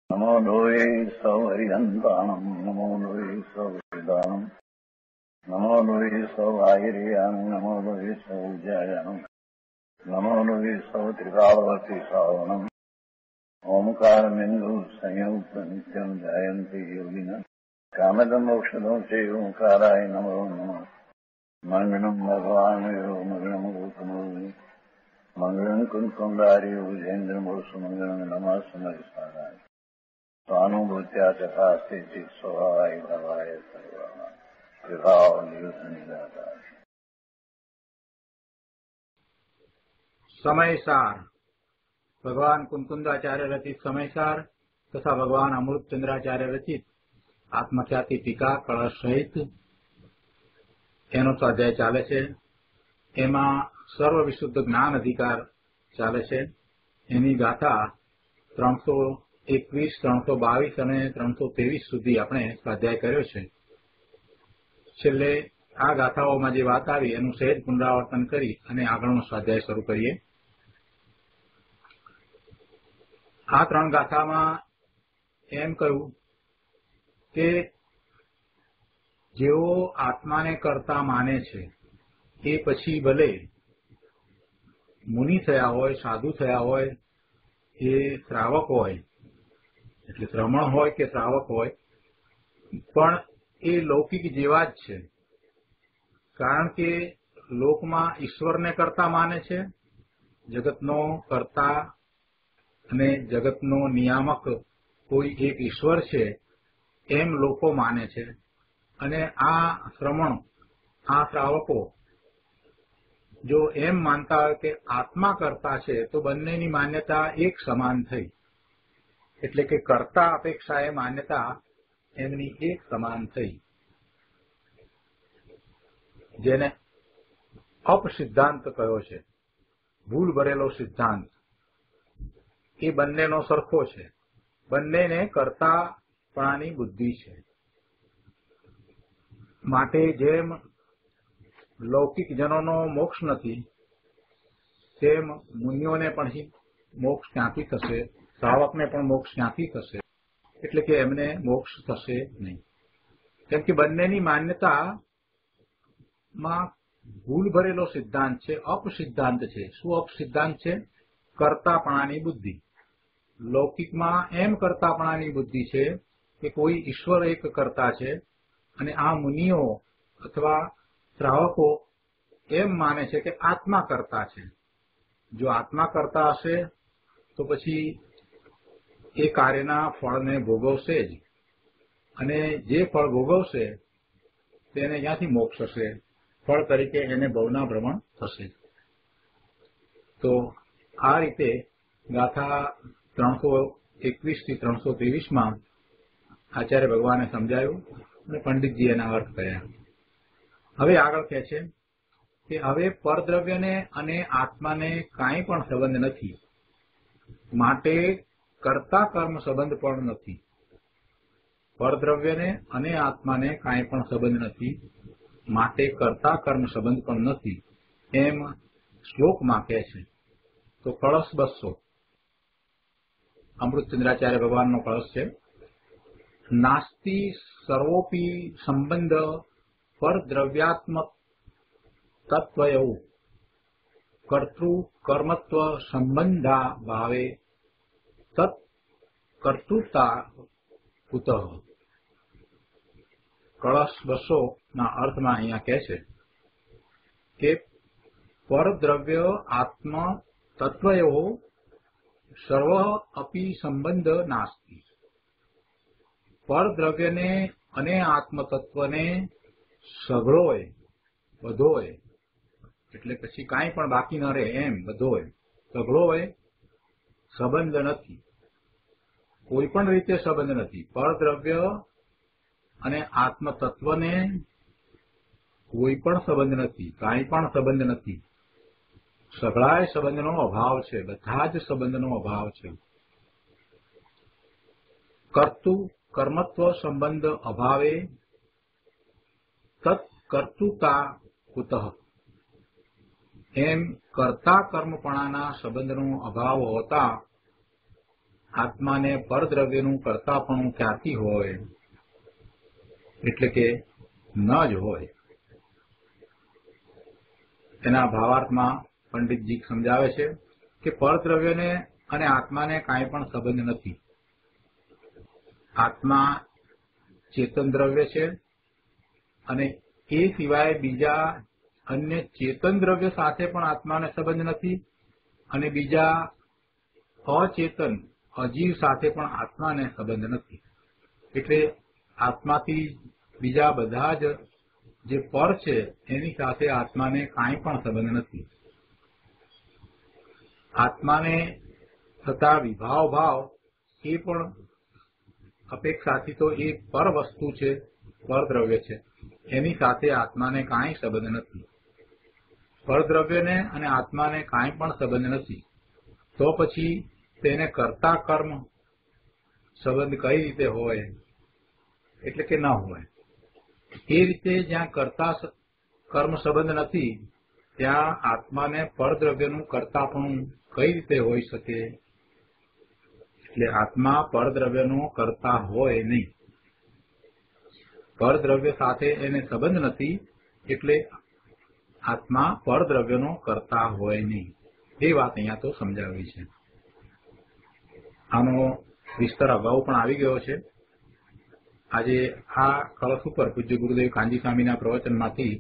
नमो लोये सौहरिहन्ताणम् नमो लोये सौहृदानम् नमो लोये सौभागिर्यानम् नमो लोये सौविद्यायानम् नमो लोये सौत्रिकालवती सावनम् ओंकारमिन्दु संयुक्त नित्यम् ध्यायन्ति योगिनः कामदम् मोक्षदम् चैव ओंकाराय नमो नमः मङ्गलम् भगवान् मङ्गलम् गौतमो मङ्गलम् कुन्कुण्डार्य विजेन्द्रमोसुमङ्गलम् नमः समरिसाराय स्वानुभूत्या तथास्ते चित् स्वभावाय भवाय सर्वाणाम् विभाव नियुक्त निराकार। समयसार भगवान कुंकुंदाचार्य रचित समयसार तथा भगवान अमृतचंद्राचार्य रचित आत्मख्याति टीका कलश सहित एनो स्वाध्याय चाले छे। एमां सर्व विशुद्ध ज्ञान अधिकार चाले छे। एनी गाथा 321, 322 અને 323 સુધી આપણે સ્વાધ્યાય કર્યો છે। છેલ્લે આ ગાથાઓમાં જે વાત આવી એનું સહેજ પુનરાવર્તન કરી અને આગળનો સ્વાધ્યાય શરૂ કરીએ। આ ત્રણ ગાથામાં એમ કહ્યું કે જેઓ આત્માને કરતા માને છે એ પછી ભલે મુનિ થયા હોય, સાધુ થયા હોય, એ શ્રાવક હોય, એટલે શ્રમણ હોય કે શ્રાવક હોય, પણ એ લૌકિક જેવા જ છે। કારણ કે લોકમાં ઈશ્વરને કરતા માને છે, જગતનો કરતા અને જગતનો નિયામક કોઈ એક ઈશ્વર છે એમ લોકો માને છે। અને આ શ્રમણ, આ શ્રાવકો જો એમ માનતા હોય કે આત્મા કરતા છે તો બંનેની માન્યતા એક સમાન થઈ, એટલે કે કર્તા અપેક્ષાએ માન્યતા એમની એક સમાન થઈ, જેને અપસિદ્ધાંત કયો છે, ભૂલ ભરેલો સિદ્ધાંત। એ બંનેનો સરખો છે, બંનેને કર્તાપણાની બુદ્ધિ છે। માટે જેમ લૌકિક જનોનો મોક્ષ નથી તેમ મુનિઓને પણ મોક્ષ ક્યાંથી થશે, શ્રાવકને પણ મોક્ષ ક્યાંથી થશે, એટલે કે એમને મોક્ષ થશે નહીં। કેમ કે બંનેની માન્યતામાં ભૂલ ભરેલો સિદ્ધાંત છે, અપસિદ્ધાંત છે। શું અપસિદ્ધાંત છે? કર્તાપણાની બુદ્ધિ। લૌકિકમાં એમ કર્તાપણાની બુદ્ધિ છે કે કોઈ ઈશ્વર એક કરતા છે અને આ મુનિઓ અથવા શ્રાવકો એમ માને છે કે આત્મા કરતા છે। જો આત્મા કરતા હશે તો પછી એ કાર્યના ફળને ભોગવશે જ, અને જે ફળ ભોગવશે તેને ક્યાંથી મોક્ષ હશે? ફળ તરીકે એને ભવના ભ્રમણ થશે। તો આ રીતે ગાથા 321 થી 323 માં આચાર્ય ભગવાને સમજાયું અને પંડિતજી એના અર્થ કર્યા। હવે આગળ કહે છે કે હવે પરદ્રવ્યને અને આત્માને કાંઈ પણ સંબંધ નથી, માટે કર્તા કર્મ સંબંધ પણ નથી। પરદ્રવ્યને અને આત્માને કાંઈ પણ સંબંધ નથી, માટે કર્તા કર્મ સંબંધ પણ નથી, એમ શ્લોકમાં કહે છે। તો કળશ 200 અમૃતચંદ્રાચાર્ય ભગવાનનો કળશ છે। નાસ્તિ સર્વોપી સંબંધ પરદ્રવ્યાત્મક તત્વયો કર્તૃ કર્મત્વ સંબંધા ભાવે તત્ કર્તૃતા કુતઃ। કળશ 200 ના અર્થમાં અહીંયા કહે છે કે પરદ્રવ્ય આત્મ તત્વયો સર્વ અપી સંબંધ નાસ્તિ। પરદ્રવ્યને અને આત્મતત્વને સઘળોય, બધોય, એટલે પછી કાંઈ પણ બાકી ન રહે એમ બધોય, સઘળોય સંબંધ નથી, કોઈ પણ રીતે સંબંધ નથી। પરદ્રવ્ય અને આત્મતત્વને કોઈ પણ સંબંધ નથી, કાંઈ પણ સંબંધ નથી, સઘળાય સંબંધનો અભાવ છે, બધા જ સંબંધનો અભાવ છે। કર્તુ કર્મત્વ સંબંધ અભાવે તત્ કર્તુતા કુતઃ। એમ કર્તા કર્મપણાના સંબંધનો અભાવ હોતા આત્માને પરદ્રવ્યનું કર્તાપણું ક્યાંથી હોય, એટલે કે ન જ હોય. તેના ભાવાર્થમાં પંડિતજી સમજાવે છે કે પરદ્રવ્યને અને આત્માને કાંઈ પણ સંબંધ નથી. આત્મા ચેતન દ્રવ્ય છે અને એ સિવાય બીજા અન્ય ચેતન દ્રવ્ય સાથે પણ આત્માને સંબંધ નથી અને બીજા અચેતન અજીવ સાથે પણ આત્માને સંબંધ નથી. એટલે આત્માથી બીજા બધા જ જે પર છે એની સાથે આત્માને કાંઈ પણ સંબંધ નથી. આત્માને થતા વિભાવ ભાવ એ પણ અપેક્ષાથી તો એ પર વસ્તુ છે, પરદ્રવ્ય છે, એની સાથે આત્માને કાંઈ સંબંધ નથી. પરદ્રવ્યને અને આત્માને કાંઈ પણ સંબંધ નથી, તો પછી તેને કર્તા કર્મ સંબંધ કઈ રીતે હોય, એટલે કે ન હોય. એ રીતે જ્યાં કર્તા કર્મ સંબંધ નથી ત્યાં આત્માને પરદ્રવ્યનું કર્તાપણું કઈ રીતે હોઈ શકે? એટલે આત્મા પરદ્રવ્યનો કર્તા હોય નહીં. પરદ્રવ્ય સાથે એને સંબંધ નથી એટલે આત્મા પરદ્રવ્યનો કર્તા હોય નહીં. એ વાત અહીંયા તો સમજાવી છે. આનો વિસ્તાર અગાઉ પણ આવી ગયો છે. આજે આ કળશ ઉપર પૂજ્ય ગુરુદેવ કાંજી સ્વામીના પ્રવચનમાંથી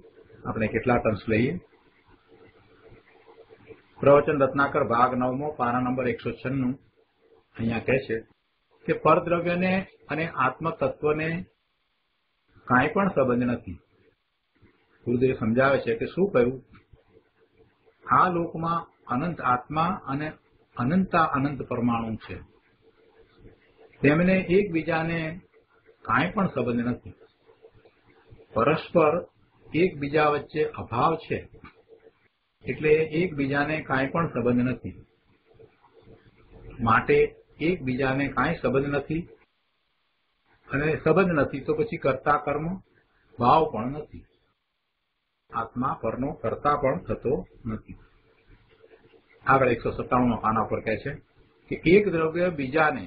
આપણે કેટલાક અંશ લઈએ. પ્રવચન રત્નાકર ભાગ 9 પાના નંબર 196 અહીંયા કહે છે કે પરદ્રવ્યને અને આત્મતત્વને કાંઈ પણ સંબંધ નથી. ગુરુદેવ સમજાવે છે કે શું કહ્યું? આ લોકમાં અનંત આત્મા અને અનંતા અનંત પરમાણુ છે. તેમને એકબીજાને કાંઈ પણ સંબંધ નથી. પરસ્પર એકબીજા વચ્ચે અભાવ છે એટલે એકબીજાને કાંઈ પણ સંબંધ નથી. માટે એકબીજાને કાંઈ સંબંધ નથી અને સંબંધ નથી તો પછી કર્તા કર્મ ભાવ પણ નથી. આત્મા પરનો કર્તા પણ થતો નથી. આગળ 197 પાના પર કહે છે કે એક દ્રવ્ય બીજાને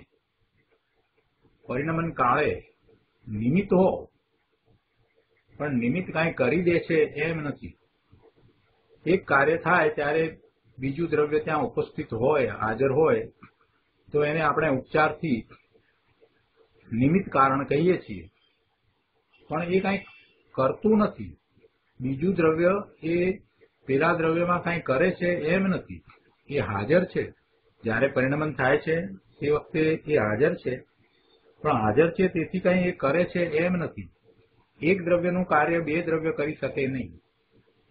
પરિણમન કાળે નિમિત્ત હો પણ નિમિત્ત કાંઈ કરી દે છે એમ નથી. એક કાર્ય થાય ત્યારે બીજું દ્રવ્ય ત્યાં ઉપસ્થિત હોય, હાજર હોય, તો એને આપણે ઉપચારથી નિમિત્ત કારણ કહીએ છીએ. પણ એ કાંઈ કરતું નથી. બીજું દ્રવ્ય એ પેલા દ્રવ્યમાં કાંઈ કરે છે એમ નથી. એ હાજર છે. જ્યારે પરિણમન થાય છે તે વખતે એ હાજર છે, પણ હાજર છે તેથી કંઈ એ કરે છે એમ નથી. એક દ્રવ્યનું કાર્ય બે દ્રવ્ય કરી શકે નહીં.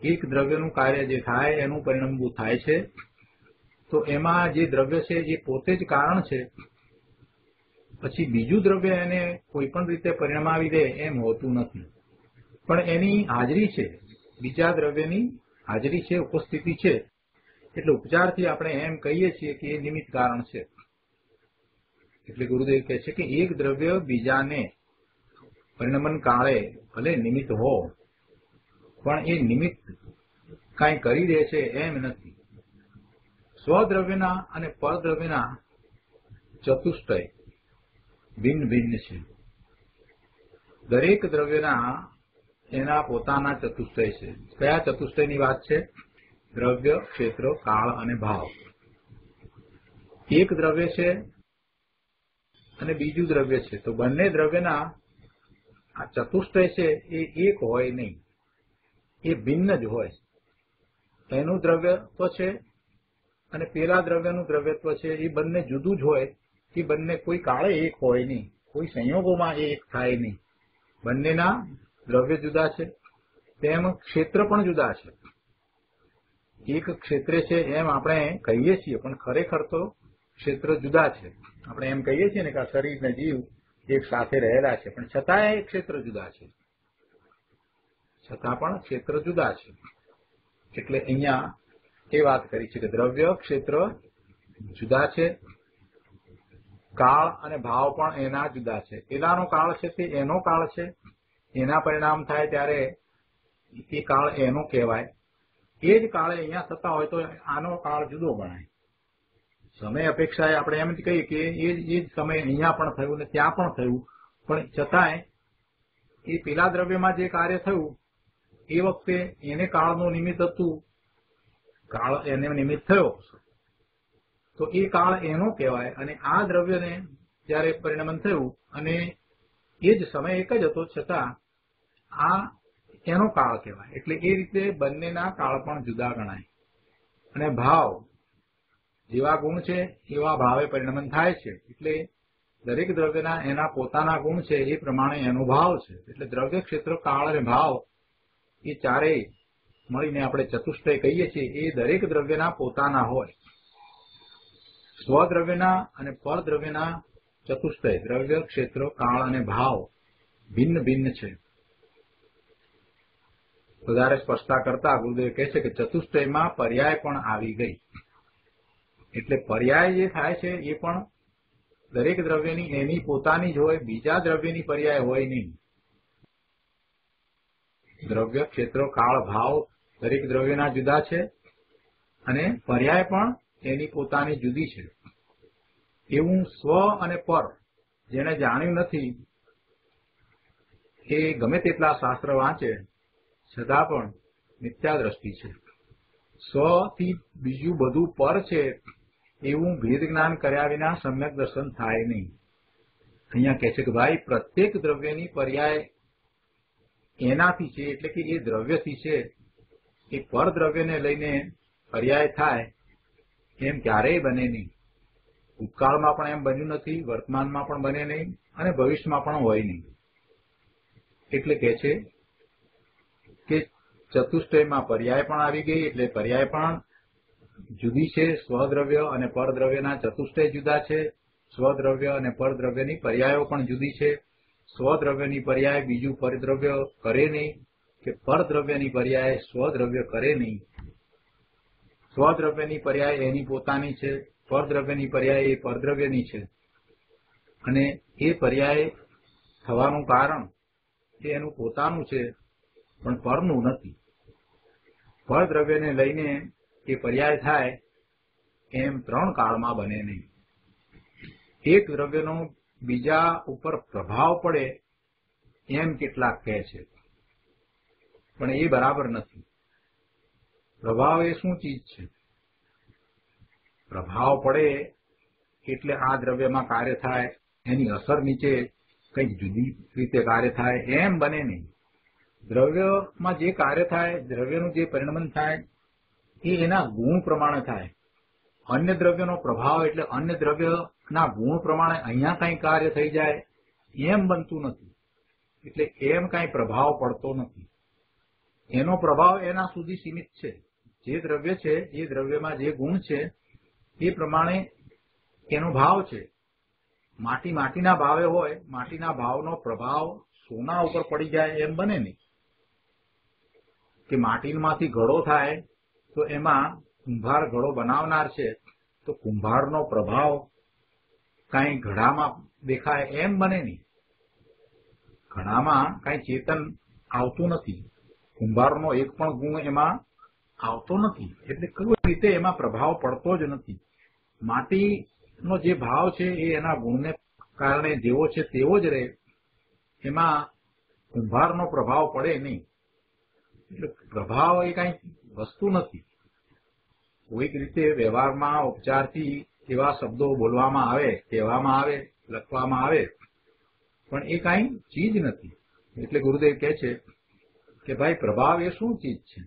એક દ્રવ્યનું કાર્ય જે થાય એનું પરિણમવું થાય છે, તો એમાં જે દ્રવ્ય છે એ પોતે જ કારણ છે. પછી બીજું દ્રવ્ય એને કોઈ પણ રીતે પરિણમાવી દે એમ હોતું નથી. પણ એની હાજરી છે, બીજા દ્રવ્યની હાજરી છે, ઉપસ્થિતિ છે, એટલે ઉપચારથી આપણે એમ કહીએ છીએ કે એ નિમિત્ત કારણ છે. એટલે ગુરુદેવ કહે છે કે એક દ્રવ્ય બીજાને પરિણમન કાળે ભલે નિમિત્ત હો પણ એ નિમિત્ત કાંઈ કરી દે છે એમ નથી. સ્વદ્રવ્યના અને પરદ્રવ્યના ચતુષ્ટય ભિન્ન ભિન્ન છે. દરેક દ્રવ્યના એના પોતાના ચતુષ્ટય છે. કયા ચતુષ્ટયની વાત છે? દ્રવ્ય, ક્ષેત્ર, કાળ અને ભાવ. એક દ્રવ્ય છે અને બીજું દ્રવ્ય છે, તો બંને દ્રવ્યના આ ચતુષ્ટય છે એ એક હોય નહીં, એ ભિન્ન જ હોય. એનું દ્રવ્યત્વ છે અને પેલા દ્રવ્યનું દ્રવ્યત્વ છે એ બંને જુદું જ હોય. એ બંને કોઈ કાળે એક હોય નહીં, કોઈ સંયોગોમાં એ એક થાય નહીં. બંનેના દ્રવ્ય જુદા છે, તેમ ક્ષેત્ર પણ જુદા છે. એક ક્ષેત્રે છે એમ આપણે કહીએ છીએ, પણ ખરેખર તો ક્ષેત્ર જુદા છે. આપણે એમ કહીએ છીએ ને કે શરીર ને જીવ એક સાથે રહેલા છે, પણ છતાંય એ ક્ષેત્ર જુદા છે. છતાં પણ ક્ષેત્ર જુદા છે. એટલે અહીંયા એ વાત કરી છે કે દ્રવ્ય, ક્ષેત્ર જુદા છે. કાળ અને ભાવ પણ એના જુદા છે. પેલાનો કાળ છે તે એનો કાળ છે, એના પરિણામ થાય ત્યારે એ કાળ એનો કહેવાય. એ જ કાળે અહીંયા થતા હોય તો આનો કાળ જુદો ગણાય. સમય અપેક્ષાએ આપણે એમ જ કહીએ કે એ જ સમય અહીંયા પણ થયું ને ત્યાં પણ થયું, પણ છતાંય એ પેલા દ્રવ્યમાં જે કાર્ય થયું એ વખતે એને કાળનું નિમિત્ત હતું, કાળ એને નિમિત્ત થયો, તો એ કાળ એનો કહેવાય. અને આ દ્રવ્યને જયારે પરિણમન થયું અને એ જ સમય એક જ હતો, છતાં આ એનો કાળ કહેવાય. એટલે એ રીતે બંનેના કાળ પણ જુદા ગણાય. અને ભાવ જેવા ગુણ છે એવા ભાવે પરિણમન થાય છે. એટલે દરેક દ્રવ્યના એના પોતાના ગુણ છે એ પ્રમાણે એનો ભાવ છે. એટલે દ્રવ્ય, ક્ષેત્ર, કાળ અને ભાવ એ ચારેય મળીને આપણે ચતુષ્ટય કહીએ છીએ. એ દરેક દ્રવ્યના પોતાના હોય. સ્વદ્રવ્યના અને પરદ્રવ્યના ચતુષ્ટય દ્રવ્ય, ક્ષેત્ર, કાળ અને ભાવ ભિન્ન ભિન્ન છે. વધારે સ્પષ્ટતા કરતા ગુરુદેવ કહે છે કે ચતુષ્ટયમાં પર્યાય પણ આવી ગઈ. એટલે પર્યાય જે થાય છે એ પણ દરેક દ્રવ્યની એની પોતાની જ હોય, બીજા દ્રવ્યની પર્યાય હોય નહીં. દ્રવ્ય, ક્ષેત્ર, કાળ, ભાવ દરેક દ્રવ્યના જુદા છે અને પર્યાય પણ એની પોતાની જુદી છે. એવું સ્વ અને પર જેને જાણ્યું નથી એ ગમે તેટલા શાસ્ત્ર વાંચે છતાં પણ મિથ્યા દ્રષ્ટિ છે. સ્વથી બીજું બધું પર છે એવું ભેદ જ્ઞાન કર્યા વિના સમ્યક દર્શન થાય નહીં. અહીંયા કહે છે કે ભાઈ પ્રત્યેક દ્રવ્યની પર્યાય એનાથી છે, એટલે કે એ દ્રવ્યથી છે. એ પરદ્રવ્યને લઈને પર્યાય થાય એમ ક્યારેય બને નહીં. ભૂતકાળમાં પણ એમ બન્યું નથી, વર્તમાનમાં પણ બને નહીં અને ભવિષ્યમાં પણ હોય નહીં. એટલે કહે છે કે ચતુષ્ટયમાં પર્યાય પણ આવી ગઈ. એટલે પર્યાય પણ જુદી છે. સ્વદ્રવ્ય અને પરદ્રવ્યના ચતુષ્ટય જુદા છે. સ્વદ્રવ્ય અને પરદ્રવ્યની પર્યાયો પણ જુદી છે. સ્વદ્રવ્યની પર્યાય બીજું પરદ્રવ્ય કરે નહીં, કે પરદ્રવ્યની પર્યાય સ્વદ્રવ્ય કરે નહીં. સ્વદ્રવ્યની પર્યાય એની પોતાની છે, પરદ્રવ્યની પર્યાય એ પરદ્રવ્યની છે. અને એ પર્યાય થવાનું કારણ એ એનું પોતાનું છે પણ પરનું નથી. પરદ્રવ્યને લઈને એ પર્યાય થાય એમ ત્રણ કાળમાં બને નહીં. એક દ્રવ્યનો બીજા ઉપર પ્રભાવ પડે એમ કેટલાક કહે છે, પણ એ બરાબર નથી. પ્રભાવ એ શું ચીજ છે? પ્રભાવ પડે એટલે આ દ્રવ્યમાં કાર્ય થાય, એની અસર નીચે કંઈક જુદી રીતે કાર્ય થાય એમ બને નહીં. દ્રવ્યમાં જે કાર્ય થાય, દ્રવ્યનું જે પરિણમન થાય એ એના ગુણ પ્રમાણે થાય. અન્ય દ્રવ્યનો પ્રભાવ એટલે અન્ય દ્રવ્યના ગુણ પ્રમાણે અહીંયા કંઈ કાર્ય થઈ જાય એમ બનતું નથી. એટલે એમ કંઈ પ્રભાવ પડતો નથી. એનો પ્રભાવ એના સુધી સીમિત છે. જે દ્રવ્ય છે એ દ્રવ્યમાં જે ગુણ છે એ પ્રમાણે એનો ભાવ છે. માટી માટીના ભાવે હોય, માટીના ભાવનો પ્રભાવ સોના ઉપર પડી જાય એમ બને નહીં. કે માટીમાંથી ઘડો થાય તો એમાં કુંભાર ઘડો બનાવનાર છે તો કુંભારનો પ્રભાવ કાંઈ ઘડામાં દેખાય એમ બને નહીં. ઘડામાં કાંઈ ચેતન આવતું નથી, કુંભારનો એક પણ ગુણ એમાં આવતો નથી. એટલે કોઈ રીતે એમાં પ્રભાવ પડતો જ નથી. માટીનો જે ભાવ છે એ એના ગુણને કારણે જેવો છે તેવો જ રહે, એમાં કુંભારનો પ્રભાવ પડે નહીં. એટલે પ્રભાવ એ કાંઈ વસ્તુ નથી. કોઈક રીતે વ્યવહારમાં ઉપચારથી એવા શબ્દો બોલવામાં આવે, કહેવામાં આવે, લખવામાં આવે, પણ એ કાંઈ ચીજ નથી. એટલે ગુરુદેવ કહે છે કે ભાઈ પ્રભાવ એ શું ચીજ છે?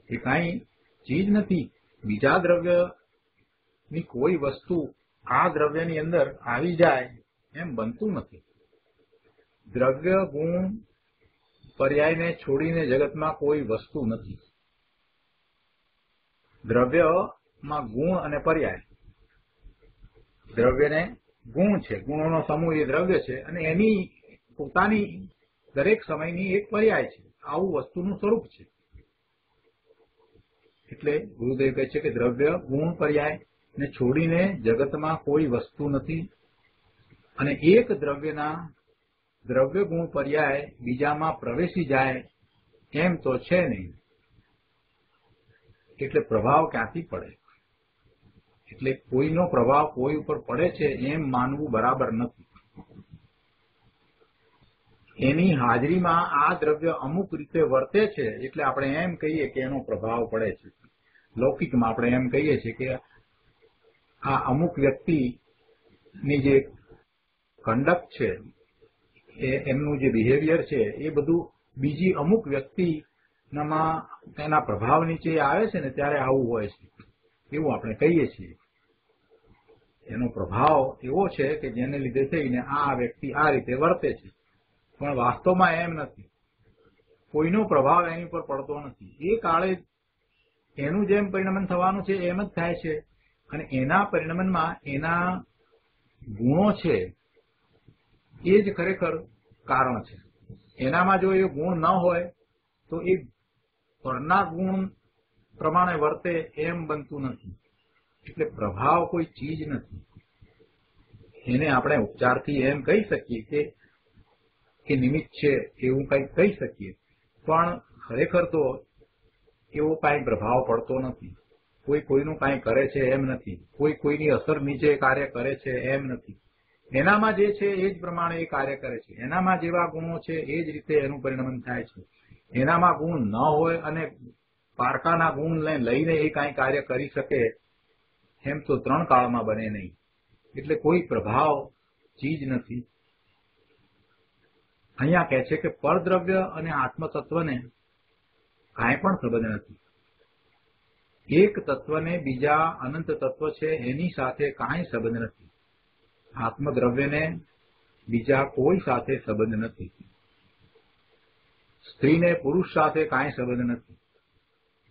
એ કાંઈ ચીજ નથી. બીજા દ્રવ્યની કોઈ વસ્તુ આ દ્રવ્યની અંદર આવી જાય એમ બનતું નથી. દ્રવ્ય ગુણ પર્યાયને છોડીને જગતમાં કોઈ વસ્તુ નથી. દ્રવ્યમાં ગુણ અને પર્યાય. દ્રવ્યને ગુણ છે, ગુણોનો સમૂહ એ દ્રવ્ય છે અને એની પોતાની દરેક સમયની એક પર્યાય છે. આવું વસ્તુનું સ્વરૂપ છે. એટલે ગુરુદેવ કહે છે કે દ્રવ્ય ગુણ પર્યાય ને છોડીને જગતમાં કોઈ વસ્તુ નથી. અને એક દ્રવ્યના દ્રવ્ય ગુણ પર્યાય બીજામાં પ્રવેશી જાય એમ તો છે નહીં. એટલે પ્રભાવ ક્યાંથી પડે? એટલે કોઈનો પ્રભાવ કોઈ ઉપર પડે છે એમ માનવું બરાબર નથી. એની હાજરીમાં આ દ્રવ્ય અમુક રીતે વર્તે છે એટલે આપણે એમ કહીએ કે એનો પ્રભાવ પડે છે. લૌકિકમાં આપણે એમ કહીએ છીએ કે આ અમુક વ્યક્તિની જે કંડક્ટ છે, એમનું જે બિહેવિયર છે, એ બધું બીજી અમુક વ્યક્તિનામાં એના પ્રભાવ નીચે આવે છે ને ત્યારે આવું હોય છે, એવું આપણે કહીએ છીએ. એનો પ્રભાવ એવો છે કે જેને લીધે થઈને આ વ્યક્તિ આ રીતે વર્તે છે, પણ વાસ્તવમાં એમ નથી. કોઈનો પ્રભાવ એની ઉપર પડતો નથી. એ કાળે એનું જેમ પરિણમન થવાનું છે એમ જ થાય છે, અને એના પરિણમનમાં એના ગુણો છે એ જ ખરેખર કારણ છે. એનામાં જો એ ગુણ ન હોય તો એ પરના ગુણ પ્રમાણે વર્તે એમ બનતું નથી. એટલે પ્રભાવ કોઈ ચીજ નથી. એને આપણે ઉપચારથી એમ કહી શકીએ કે નિમિત્ત છે એવું કંઈક કહી શકીએ, પણ ખરેખર તો એવો કાંઈ પ્રભાવ પડતો નથી. કોઈ કોઈનું કાંઈ કરે છે એમ નથી. કોઈ કોઈની અસર નીચે કાર્ય કરે છે એમ નથી. એનામાં જે છે એ જ પ્રમાણે એ કાર્ય કરે છે. એનામાં જેવા ગુણો છે એ જ રીતે એનું પરિણમન થાય છે. એનામાં ગુણ ન હોય અને પારકાના ગુણ લઈને એ કાંઈ કાર્ય કરી શકે એમ તો ત્રણ કાળમાં બને નહીં. એટલે કોઈ પ્રભાવ ચીજ નથી. અહીંયા કહે છે કે પરદ્રવ્ય અને આત્મતત્વને કાંઈ પણ સંબંધ નથી. એક તત્વને બીજા અનંત તત્વ છે એની સાથે કાંઈ સંબંધ નથી. આત્મદ્રવ્યને બીજા કોઈ સાથે સંબંધ નથી. સ્ત્રીને પુરુષ સાથે કાંઈ સંબંધ નથી.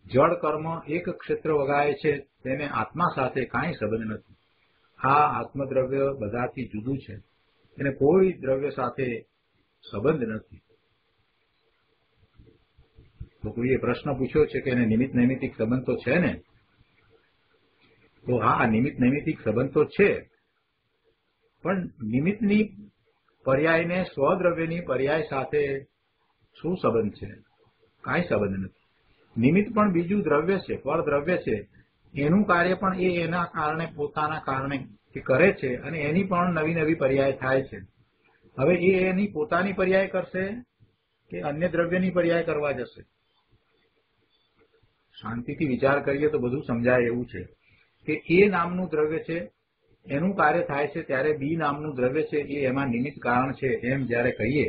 જળ કર્મ એક ક્ષેત્ર વગાડે છે તેને આત્મા સાથે કાંઈ સંબંધ નથી. આ આત્મદ્રવ્ય બધાથી જુદું છે. એને કોઈ દ્રવ્ય સાથે સંબંધ નથી. તો કોઈએ પ્રશ્ન પૂછ્યો છે કે એને નિમિત્ત નૈમિત્તિક સંબંધ તો છે ને? તો હા, નિમિત્ત નૈમિત્તિક સંબંધ તો છે, પણ નિમિત્તની પર્યાયને સ્વદ્રવ્યની પર્યાય સાથે શું સંબંધ છે? કાંઈ સંબંધ નથી. નિમિત્ત પણ બીજું દ્રવ્ય છે, પરદ્રવ્ય છે. એનું કાર્ય પણ એ એના કારણે, પોતાના કારણે એ કરે છે, અને એની પણ નવી નવી પર્યાય થાય છે. હવે એ એની પોતાની પર્યાય કરશે કે અન્ય દ્રવ્યની પર્યાય કરવા જશે? શાંતિથી વિચાર કરીએ તો બધું સમજાય એવું છે કે એ નામનું દ્રવ્ય છે, એનું કાર્ય થાય છે ત્યારે બી નામનું દ્રવ્ય છે એ એમાં નિમિત્ત કારણ છે એમ જ્યારે કહીએ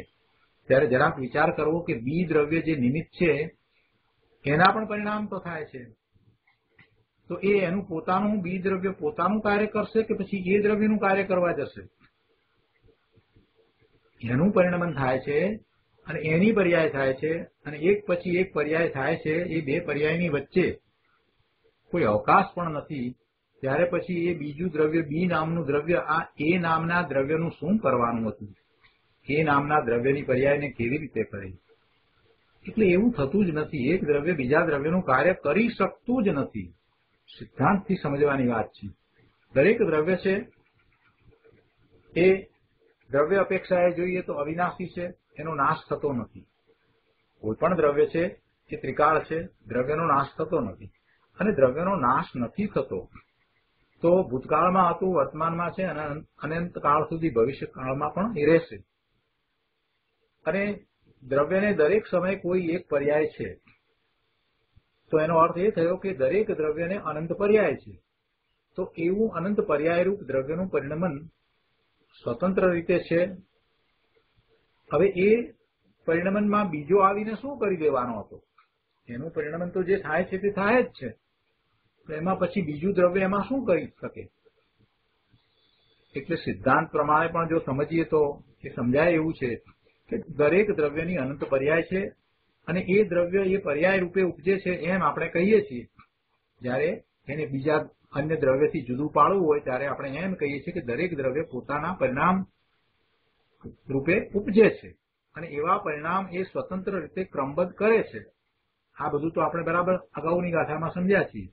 ત્યારે જરાક વિચાર કરવો કે બી દ્રવ્ય જે નિમિત્ત છે એના પણ પરિણામ તો થાય છે. તો એ એનું પોતાનું બી દ્રવ્ય પોતાનું કાર્ય કરશે કે પછી એ દ્રવ્યનું કાર્ય કરવા જશે? એનું પરિણમન થાય છે અને એની પર્યાય થાય છે, અને એક પછી એક પર્યાય થાય છે. એ બે પર્યાયની વચ્ચે કોઈ અવકાશ પણ નથી. ત્યારે પછી એ બીજું દ્રવ્ય, બી નામનું દ્રવ્ય, આ એ નામના દ્રવ્યનું શું કરવાનું હતું? એ નામના દ્રવ્યની પર્યાયને કેવી રીતે કરે? એટલે એવું થતું જ નથી. એક દ્રવ્ય બીજા દ્રવ્યનું કાર્ય કરી શકતું જ નથી. સિદ્ધાંતથી સમજવાની વાત છે. દરેક દ્રવ્ય છે એ દ્રવ્ય અપેક્ષાએ જોઈએ તો અવિનાશી છે, એનો નાશ થતો નથી. કોઈ પણ દ્રવ્ય છે એ ત્રિકાળ છે, દ્રવ્યનો નાશ થતો નથી. અને દ્રવ્યનો નાશ નથી થતો તો ભૂતકાળમાં હતું, વર્તમાનમાં છે, અને અનંતકાળ સુધી ભવિષ્યકાળમાં પણ એ રહેશે. અને દ્રવ્યને દરેક સમયે કોઈ એક પર્યાય છે, તો એનો અર્થ એ થયો કે દરેક દ્રવ્યને અનંત પર્યાય છે. તો એવું અનંત પર્યાયરૂપ દ્રવ્યનું પરિણમન સ્વતંત્ર રીતે છે. હવે એ પરિણમનમાં બીજો આવીને શું કરી દેવાનો હતો? એનું પરિણમન તો જે થાય છે તે થાય જ છે. તો એમાં પછી બીજું દ્રવ્ય એમાં શું કરી શકે? એટલે સિદ્ધાંત પ્રમાણે પણ જો સમજીએ તો એ સમજાય એવું છે કે દરેક દ્રવ્યની અનંત પર્યાય છે, અને એ દ્રવ્ય એ પર્યાય રૂપે ઉપજે છે એમ આપણે કહીએ છીએ. જ્યારે એને બીજા અન્ય દ્રવ્યથી જુદું પાડવું હોય ત્યારે આપણે એમ કહીએ છીએ કે દરેક દ્રવ્ય પોતાના પરિણામ રૂપે ઉપજે છે, અને એવા પરિણામ એ સ્વતંત્ર રીતે ક્રમબદ્ધ કરે છે. આ બધું તો આપણે બરાબર અગાઉની ગાથામાં સમજ્યા છીએ.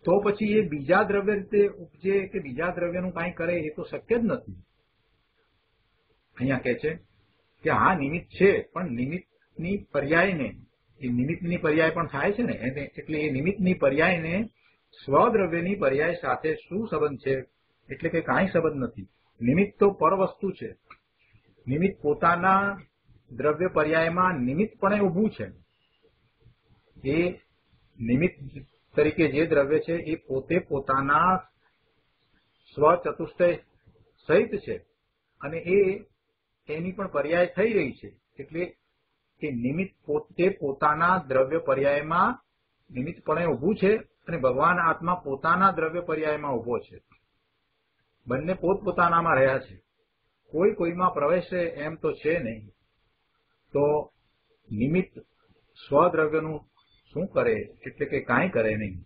તો પછી એ બીજા દ્રવ્ય રીતે ઉપજે કે બીજા દ્રવ્યનું કાંઈ કરે એ તો શક્ય જ નથી. અહીંયા કહે છે કે હા નિમિત્ત છે, પણ નિમિત્તની પર્યાયને, એ નિમિત્તની પર્યાય પણ થાય છે ને, એટલે એ નિમિત્તની પર્યાયને સ્વદ્રવ્યની પર્યાય સાથે શું સંબંધ છે? એટલે કે કાંઈ સંબંધ નથી. નિમિત્ત તો પર વસ્તુ છે. નિમિત્ત પોતાના દ્રવ્ય પર્યાયમાં નિમિત્તપણે ઊભું છે. એ નિમિત્ત તરીકે જે દ્રવ્ય છે એ પોતે પોતાના સ્વચતુષ્ટય સહિત છે અને એની પણ પર્યાય થઈ રહી છે. એટલે કે નિમિત્ત પોતે પોતાના દ્રવ્ય પર્યાયમાં નિમિત્તપણે ઊભું છે અને ભગવાન આત્મા પોતાના દ્રવ્ય પર્યાયમાં ઊભો છે. બંને પોતપોતાનામાં રહ્યા છે. કોઈ કોઈમાં પ્રવેશે એમ તો છે નહીં. તો નિમિત્ત સ્વદ્રવ્યનું શું કરે? એટલે કે કાંઈ કરે નહીં.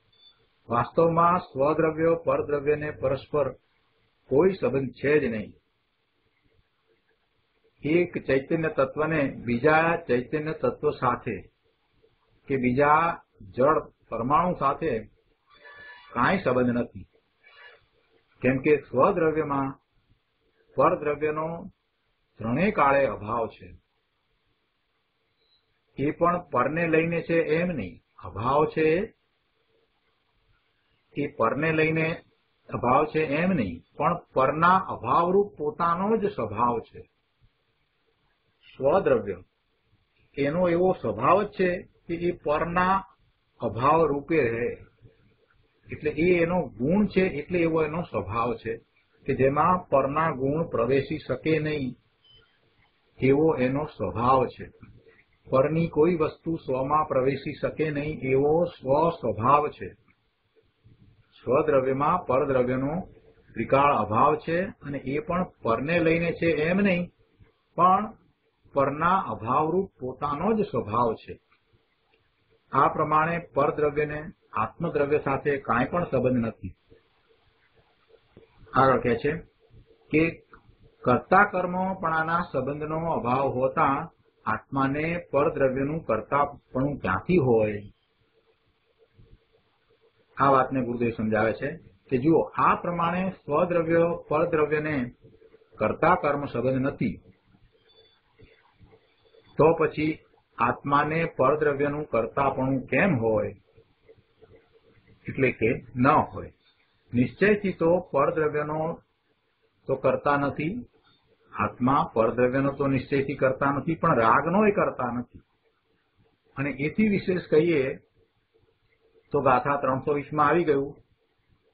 વાસ્તવમાં સ્વદ્રવ્ય પરદ્રવ્યને પરસ્પર કોઈ સંબંધ છે જ નહીં. એક ચૈતન્ય તત્વને બીજા ચૈતન્ય તત્વ સાથે કે બીજા જળ પરમાણુ સાથે કાંઈ સંબંધ નથી. કેમ કે સ્વદ્રવ્યમાં પરદ્રવ્યનો ત્રણેય કાળે અભાવ છે. એ પણ પરને લઈને છે એમ નહીં. અભાવ છે એ પરને લઈને અભાવ છે એમ નહીં, પણ પરના અભાવરૂપ પોતાનો જ સ્વભાવ છે. સ્વદ્રવ્ય એનો એવો સ્વભાવ જ છે કે એ પરના અભાવ રૂપે રહે. એટલે એ એનો ગુણ છે, એટલે એવો એનો સ્વભાવ છે કે જેમાં પરના ગુણ પ્રવેશી શકે નહીં એવો એનો સ્વભાવ છે. પરની કોઈ વસ્તુ સ્વમાં પ્રવેશી શકે નહીં એવો સ્વસ્વભાવ છે. સ્વદ્રવ્યમાં પરદ્રવ્યનો ત્રિકાળ અભાવ છે અને એ પણ પરને લઈને છે એમ નહીં, પણ પરના અભાવરૂપ પોતાનો જ સ્વભાવ છે. આ પ્રમાણે પરદ્રવ્યને આત્મદ્રવ્ય સાથે કાંઈ પણ સંબંધ નથી. આગળ કહે છે કે કર્તા કર્મપણાના સંબંધનો અભાવ હોતા આત્માને પરદ્રવ્યનું કર્તાપણું ક્યાંથી હોય? આ વાતને ગુરુદેવ સમજાવે છે કે જુઓ, આ પ્રમાણે સ્વદ્રવ્ય પરદ્રવ્યને કર્તા કર્મ સંબંધ નથી, તો પછી આત્માને પરદ્રવ્યનું કર્તાપણું કેમ હોય? એટલે કે ન હોય. નિશ્ચયથી તો પરદ્રવ્યનો તો કરતા નથી. આત્મા પરદ્રવ્યનો તો નિશ્ચયથી કરતા નથી, પણ રાગનોય કરતા નથી. અને એથી વિશેષ કહીએ તો ગાથા 320માં આવી ગયું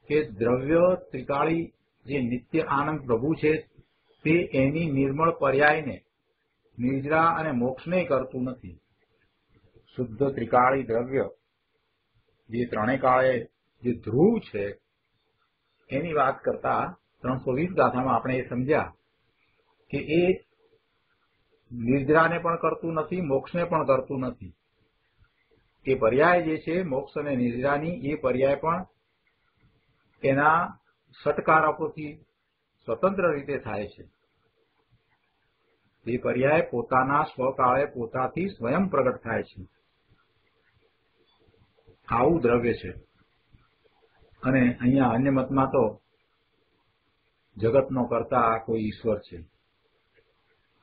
કે દ્રવ્ય ત્રિકાળી જે નિત્ય આનંદ પ્રભુ છે તે એની નિર્મળ પર્યાયને નિર્જરા અને મોક્ષને કરતું નથી. શુદ્ધ ત્રિકાળી દ્રવ્ય જે ત્રણેય કાળે જે ધ્રુવ છે એની વાત કરતા 320 ગાથામાં આપણે એ સમજ્યા કે એ નિર્જરાને પણ કરતું નથી, મોક્ષને પણ કરતું નથી. એ પર્યાય જે છે મોક્ષ અને નિર્જરાની, એ પર્યાય પણ એના ષટકારકોથી સ્વતંત્ર રીતે થાય છે. એ પર્યાય પોતાના સ્વકાળે પોતાથી સ્વયં પ્રગટ થાય છે. આવું દ્રવ્ય છે. અને અહીંયા અન્ય મતમાં તો જગતનો કરતા કોઈ ઈશ્વર છે.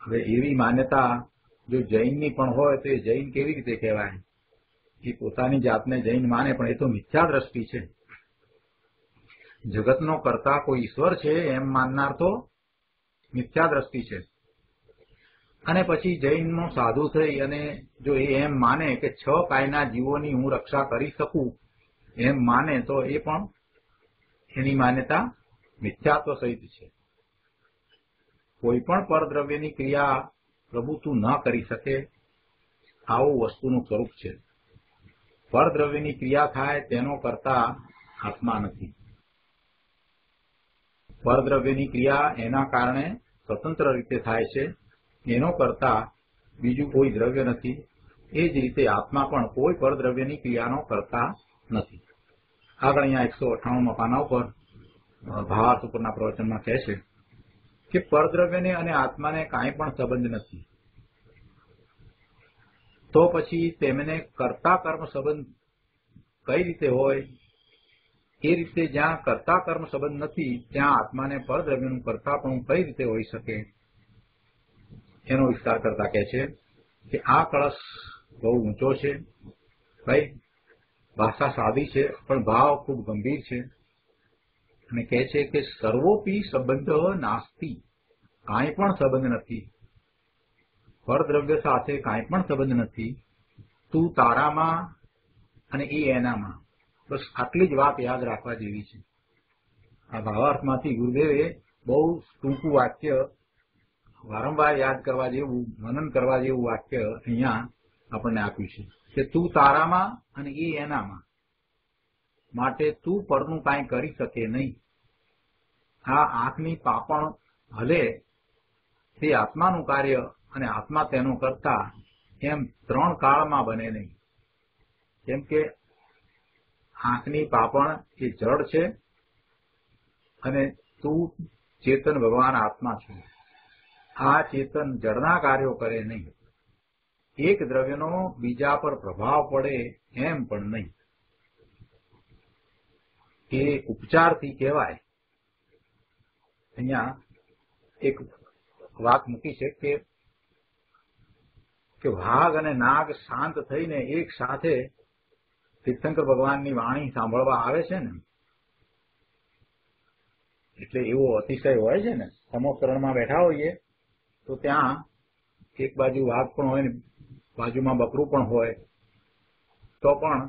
હવે એવી માન્યતા જો જૈનની પણ હોય તો એ જૈન કેવી રીતે કહેવાય? એ પોતાની જાતને જૈન માને, પણ એ તો મિથ્યા દ્રષ્ટિ છે. જગતનો કરતા કોઈ ઈશ્વર છે એમ માનનાર તો મિથ્યા દ્રષ્ટિ છે. અને પછી જૈનનો સાધુ થઈ અને જો એ એમ માને કે 6 કાયના જીવોની હું રક્ષા કરી શકું એમ માને તો એ પણ એની માન્યતા મિથ્યાત્વ સહિત છે. કોઈ પણ પરદ્રવ્યની ક્રિયા પ્રભુ તું ન કરી શકે આવું વસ્તુનું સ્વરૂપ છે. પરદ્રવ્યની ક્રિયા થાય તેનો કરતા આત્મા નથી. પરદ્રવ્યની ક્રિયા એના કારણે સ્વતંત્ર રીતે થાય છે, એનો કરતા બીજું કોઈ દ્રવ્ય નથી. એ જ રીતે આત્મા પણ કોઈ પરદ્રવ્યની ક્રિયાનો કરતા નથી. આગળ અહીંયા 198માં પાના ઉપર ભાવાર્થ ઉપરના પ્રવચનમાં કહે છે કે પરદ્રવ્યને અને આત્માને કાંઈ પણ સંબંધ નથી. તો પછી તેમને કર્તા કર્મ સંબંધ કઈ રીતે હોય? એ રીતે જ્યાં કર્તા કર્મ સંબંધ નથી ત્યાં આત્માને પરદ્રવ્યનું કર્તાપણું કઈ રીતે હોઈ શકે? એનો વિસ્તાર કરતા કહે છે કે આ કળશ બહુ ઊંચો છે ભાઈ, ભાષા સાદી છે પણ ભાવ ખૂબ ગંભીર છે અને કહે છે કે સર્વોપી સંબંધ નાસ્તિ, કાંઈ પણ સંબંધ નથી, પરદ્રવ્ય સાથે કાંઈ પણ સંબંધ નથી, તું તારામાં અને એ એનામાં. બસ આટલી જ વાત યાદ રાખવા જેવી છે. આ ભાવાર્થમાંથી ગુરુદેવે બહુ ટૂંકું વાક્ય, વારંવાર યાદ કરવા જેવું, મનન કરવા જેવું વાક્ય અહીંયા આપણને આપ્યું છે કે તું તારામાં અને એ એનામાં, માટે તું પરનું કાંઈ કરી શકે નહીં. આ આંખની પાપણ હલે તે આત્માનું કાર્ય અને આત્મા તેનો કરતા એમ ત્રણ કાળમાં બને નહીં. કેમ કે આંખની પાપણ એ જડ છે અને તું ચેતન ભગવાન આત્મા છે. આ ચેતન જડના કાર્યો કરે નહીં. એક દ્રવ્યનો બીજા પર પ્રભાવ પડે એમ પણ નહીં. એ ઉપચારથી કહેવાય. અહીંયા એક વાત મૂકી છે કે વાઘ અને નાગ શાંત થઈને એક સાથે તીર્થંકર ભગવાનની વાણી સાંભળવા આવે છે ને, એટલે એવો અતિશય હોય છે ને. સમોકરણમાં બેઠા હોઈએ તો ત્યાં એક બાજુ વાઘ પણ હોય ને બાજુમાં બકરું પણ હોય, તો પણ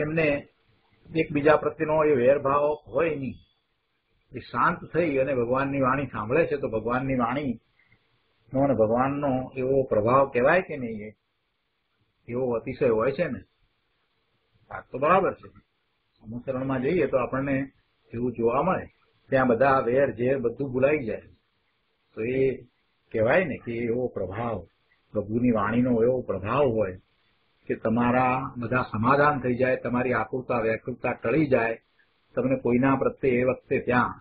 એમને એકબીજા પ્રત્યેનો એ વેરભાવ હોય નહીં. એ શાંત થઈ અને ભગવાનની વાણી સાંભળે છે તો ભગવાનની વાણીનો અને ભગવાનનો એવો પ્રભાવ કહેવાય કે નહીં, એવો અતિશય હોય છે ને. વાત તો બરાબર છે. સમોકરણમાં જઈએ તો આપણને એવું જોવા મળે, ત્યાં બધા વેર ઝેર બધું ભૂલાઈ જાય. તો એ કહેવાય ને કે એવો પ્રભાવ, પ્રભુની વાણીનો એવો પ્રભાવ હોય કે તમારા બધા સમાધાન થઈ જાય, તમારી આકુરતા વ્યાકુરતા ટળી જાય, તમને કોઈના પ્રત્યે એ વખતે ત્યાં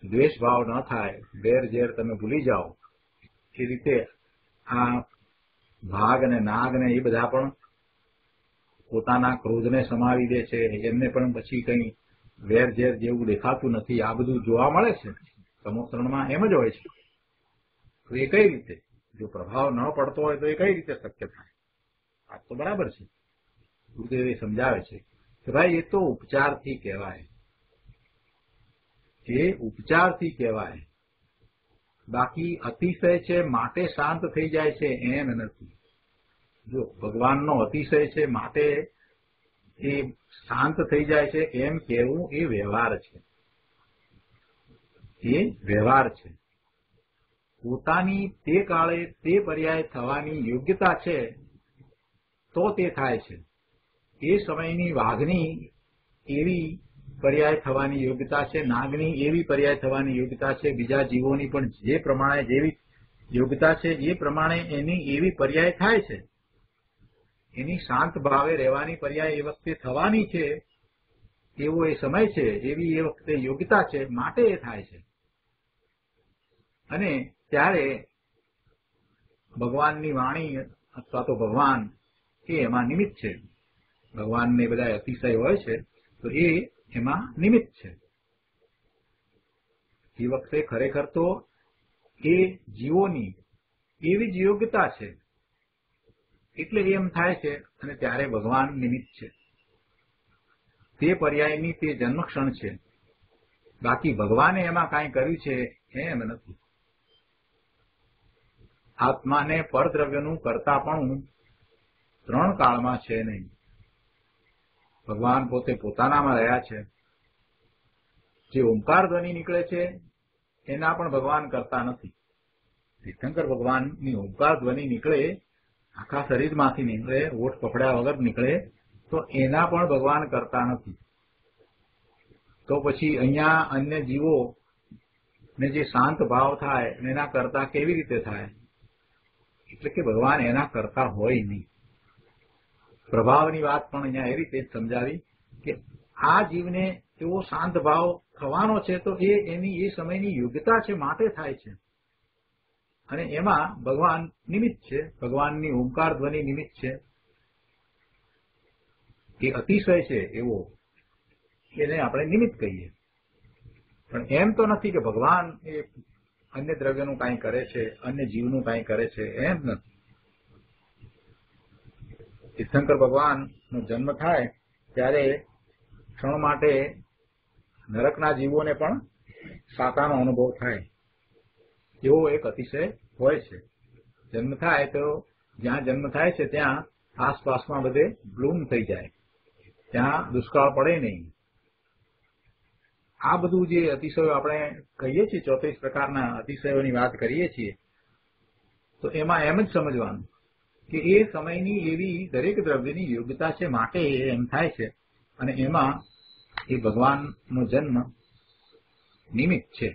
દ્વેષ ભાવ ન થાય, વેર ઝેર તમે ભૂલી જાઓ. એ રીતે આ ભાગ અને નાગ ને એ બધા પણ પોતાના ક્રોધને સમાવી દે છે. એમને પણ પછી કંઈ વેર ઝેર જેવું દેખાતું નથી. આ બધું જોવા મળે છે સમોકરણમાં, એમ જ હોય છે. તો એ કઈ રીતે, જો પ્રભાવ ન પડતો હોય તો એ કઈ રીતે શક્ય થાય? આ તો બરાબર છે. ગુરુદેવ સમજાવે છે કે ભાઈ એ તો ઉપચારથી કહેવાય, એ ઉપચારથી કહેવાય. બાકી અતિશય છે માટે શાંત થઈ જાય છે એમ નથી. જો ભગવાનનો અતિશય છે માટે એ શાંત થઈ જાય છે એમ કહેવું એ વ્યવહાર છે. એ વ્યવહાર છે. પોતાની તે કાળે તે પર્યાય થવાની યોગ્યતા છે તો તે થાય છે. એ સમયની વાઘની એવી પર્યાય થવાની યોગ્યતા છે, નાગની એવી પર્યાય થવાની યોગ્યતા છે, બીજા જીવોની પણ જે પ્રમાણે જેવી યોગ્યતા છે એ પ્રમાણે એની એવી પર્યાય થાય છે. એની શાંત ભાવે રહેવાની પર્યાય એ વખતે થવાની છે, એવો એ સમય છે, એવી એ વખતે યોગ્યતા છે, માટે એ થાય છે. અને ત્યારે ભગવાનની વાણી અથવા તો ભગવાન એ એમાં નિમિત્ત છે. ભગવાનને બધા અતિશય હોય છે તો એ એમાં નિમિત્ત છે. એ વખતે ખરેખર તો એ જીવોની એવી જ યોગ્યતા છે એટલે એમ થાય છે અને ત્યારે ભગવાન નિમિત્ત છે. તે પર્યાયની તે જન્મક્ષણ છે. બાકી ભગવાને એમાં કાંઈ કર્યું છે એમ નથી. આત્માને પરદ્રવ્યનું કરતાપણું ત્રણ કાળમાં છે નહીં. ભગવાન પોતે પોતાનામાં રહ્યા છે. જે ઓમકાર ધ્વનિ નીકળે છે એના પણ ભગવાન કરતા નથી. તીર્થંકર ભગવાનની ઓમકાર ધ્વનિ નીકળે, આખા શરીરમાંથી નીકળે, ઓઠ પકડ્યા વગર નીકળે, તો એના પણ ભગવાન કરતા નથી. તો પછી અહીંયા અન્ય જીવો ને જે શાંત ભાવ થાય એના કરતા કેવી રીતે થાય? એટલે કે ભગવાન એના કરતા હોય નહીં. પ્રભાવની વાત પણ અહીંયા એ રીતે સમજાવી કે આ જીવને એવો શાંત ભાવ થવાનો છે તો એ એની એ સમયની યોગ્યતા છે માટે થાય છે. અને એમાં ભગવાન નિમિત્ત છે. ભગવાનની ઓમકાર ધ્વનિ નિમિત્ત છે. એ અતિશય છે એવો, એને આપણે નિમિત્ત કહીએ. પણ એમ તો નથી કે ભગવાન એ અન્ય દ્રવ્યનું કાંઈ કરે છે, અન્ય જીવનું કાંઈ કરે છે, એમ નથી. તીર્થંકર ભગવાનનો જન્મ થાય ત્યારે ક્ષણ માટે નરકના જીવોને પણ સાતાનો અનુભવ થાય એવો એક અતિશય હોય છે. જન્મ થાય તો જ્યાં જન્મ થાય છે ત્યાં આસપાસમાં બધે બ્લૂમ થઈ જાય, ત્યાં દુષ્કાળ પડે નહીં. આ બધું જે અતિશયો આપણે કહીએ છીએ, 34 પ્રકારના અતિશયોની વાત કરીએ છીએ, તો એમાં એમ જ સમજવાનું કે એ સમયની એવી દરેક દ્રવ્યની યોગ્યતા છે માટે એમ થાય છે, અને એમાં એ ભગવાનનો જન્મ નિમિત્ત છે.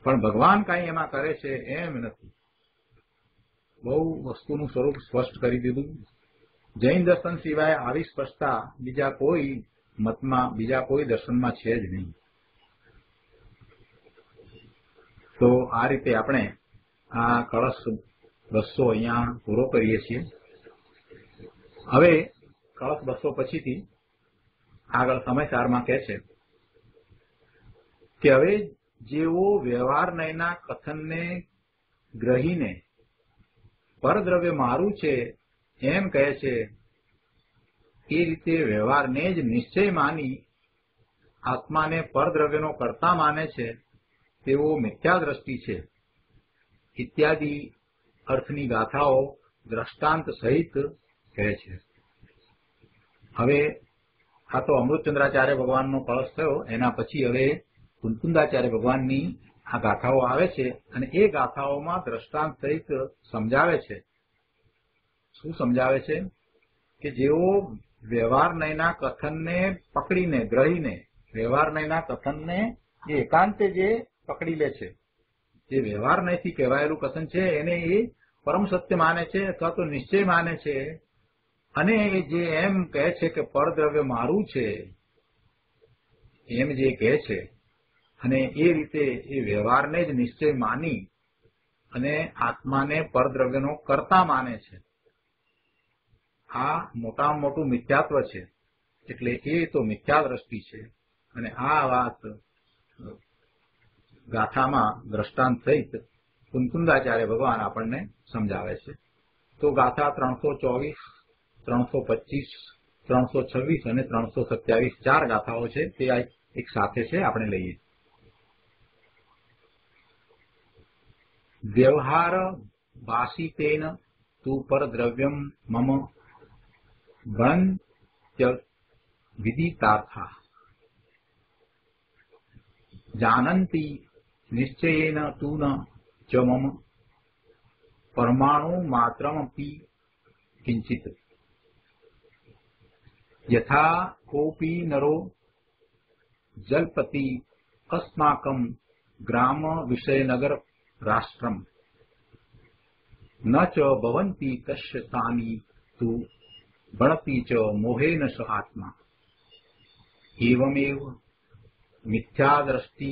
પણ ભગવાન કાંઈ એમાં કરે છે એમ નથી. બહુ વસ્તુનું સ્વરૂપ સ્પષ્ટ કરી દીધું. જૈન દર્શન સિવાય આવી સ્પષ્ટતા બીજા કોઈ મતમાં, બીજા કોઈ દર્શનમાં છે જ નહીં. તો આ રીતે આપણે આ કળશ 200 અહીંયા પૂરો કરીએ છીએ. હવે કળશ 200 પછીથી આગળ સમયસારમાં કહે છે કે હવે જેઓ વ્યવહાર નયના કથનને ગ્રહીને પરદ્રવ્ય મારું છે એમ કહે છે, એ રીતે વ્યવહારને જ નિશ્ચય માની આત્માને પરદ્રવ્યનો કર્તા માને છે તેઓ મિથ્યા દ્રષ્ટિ છે ઇત્યાદિ અર્થની ગાથાઓ દ્રષ્ટાંત સહિત કહે છે. હવે આ તો અમૃતચંદ્રાચાર્ય ભગવાનનો કળશ થયો, એના પછી હવે કુંકુંદાચાર્ય ભગવાનની આ ગાથાઓ આવે છે, અને એ ગાથાઓમાં દ્રષ્ટાંત સહિત સમજાવે છે. શું સમજાવે છે? કે જેઓ વ્યવહાર નયના કથનને પકડીને, ગ્રહીને, વ્યવહાર નયના કથનને જે એકાંતે જે પકડી લે છે, જે વ્યવહાર નયથી કહેવાયેલું કથન છે એને એ પરમ સત્ય માને છે અથવા તો નિશ્ચય માને છે, અને જે એમ કહે છે કે પરદ્રવ્ય મારું છે એમ જે કહે છે, અને એ રીતે એ વ્યવહારને જ નિશ્ચય માની અને આત્માને પરદ્રવ્યનો કર્તા માને છે, આ મોટામાં મોટું મિથ્યાત્વ છે. એટલે એ તો મિથ્યા દ્રષ્ટિ છે. અને આ વાત ગાથામાં દ્રષ્ટાંત સહિત કુંકુંદાચાર્ય ભગવાન આપણને સમજાવે છે. તો ગાથા 324, 325, 326 અને 327 4 ગાથાઓ છે, તે એક સાથે છે, આપણે લઈએ. વ્યવહાર ભાષિતેન તુ પરદ્રવ્યમ મમ ગણંત્ય વિદિતાર્થા जानन्ति निश्चयेन तु न च मम परमाणु मात्रमपि किंचित यथा कोपि नरो जलपति अस्माकं ग्राम विषयनगर राष्ट्रम न च भवन्ति तस्य तानि तु गणति च मोहेन स आत्मा एवमेव मिथ्यादृष्टि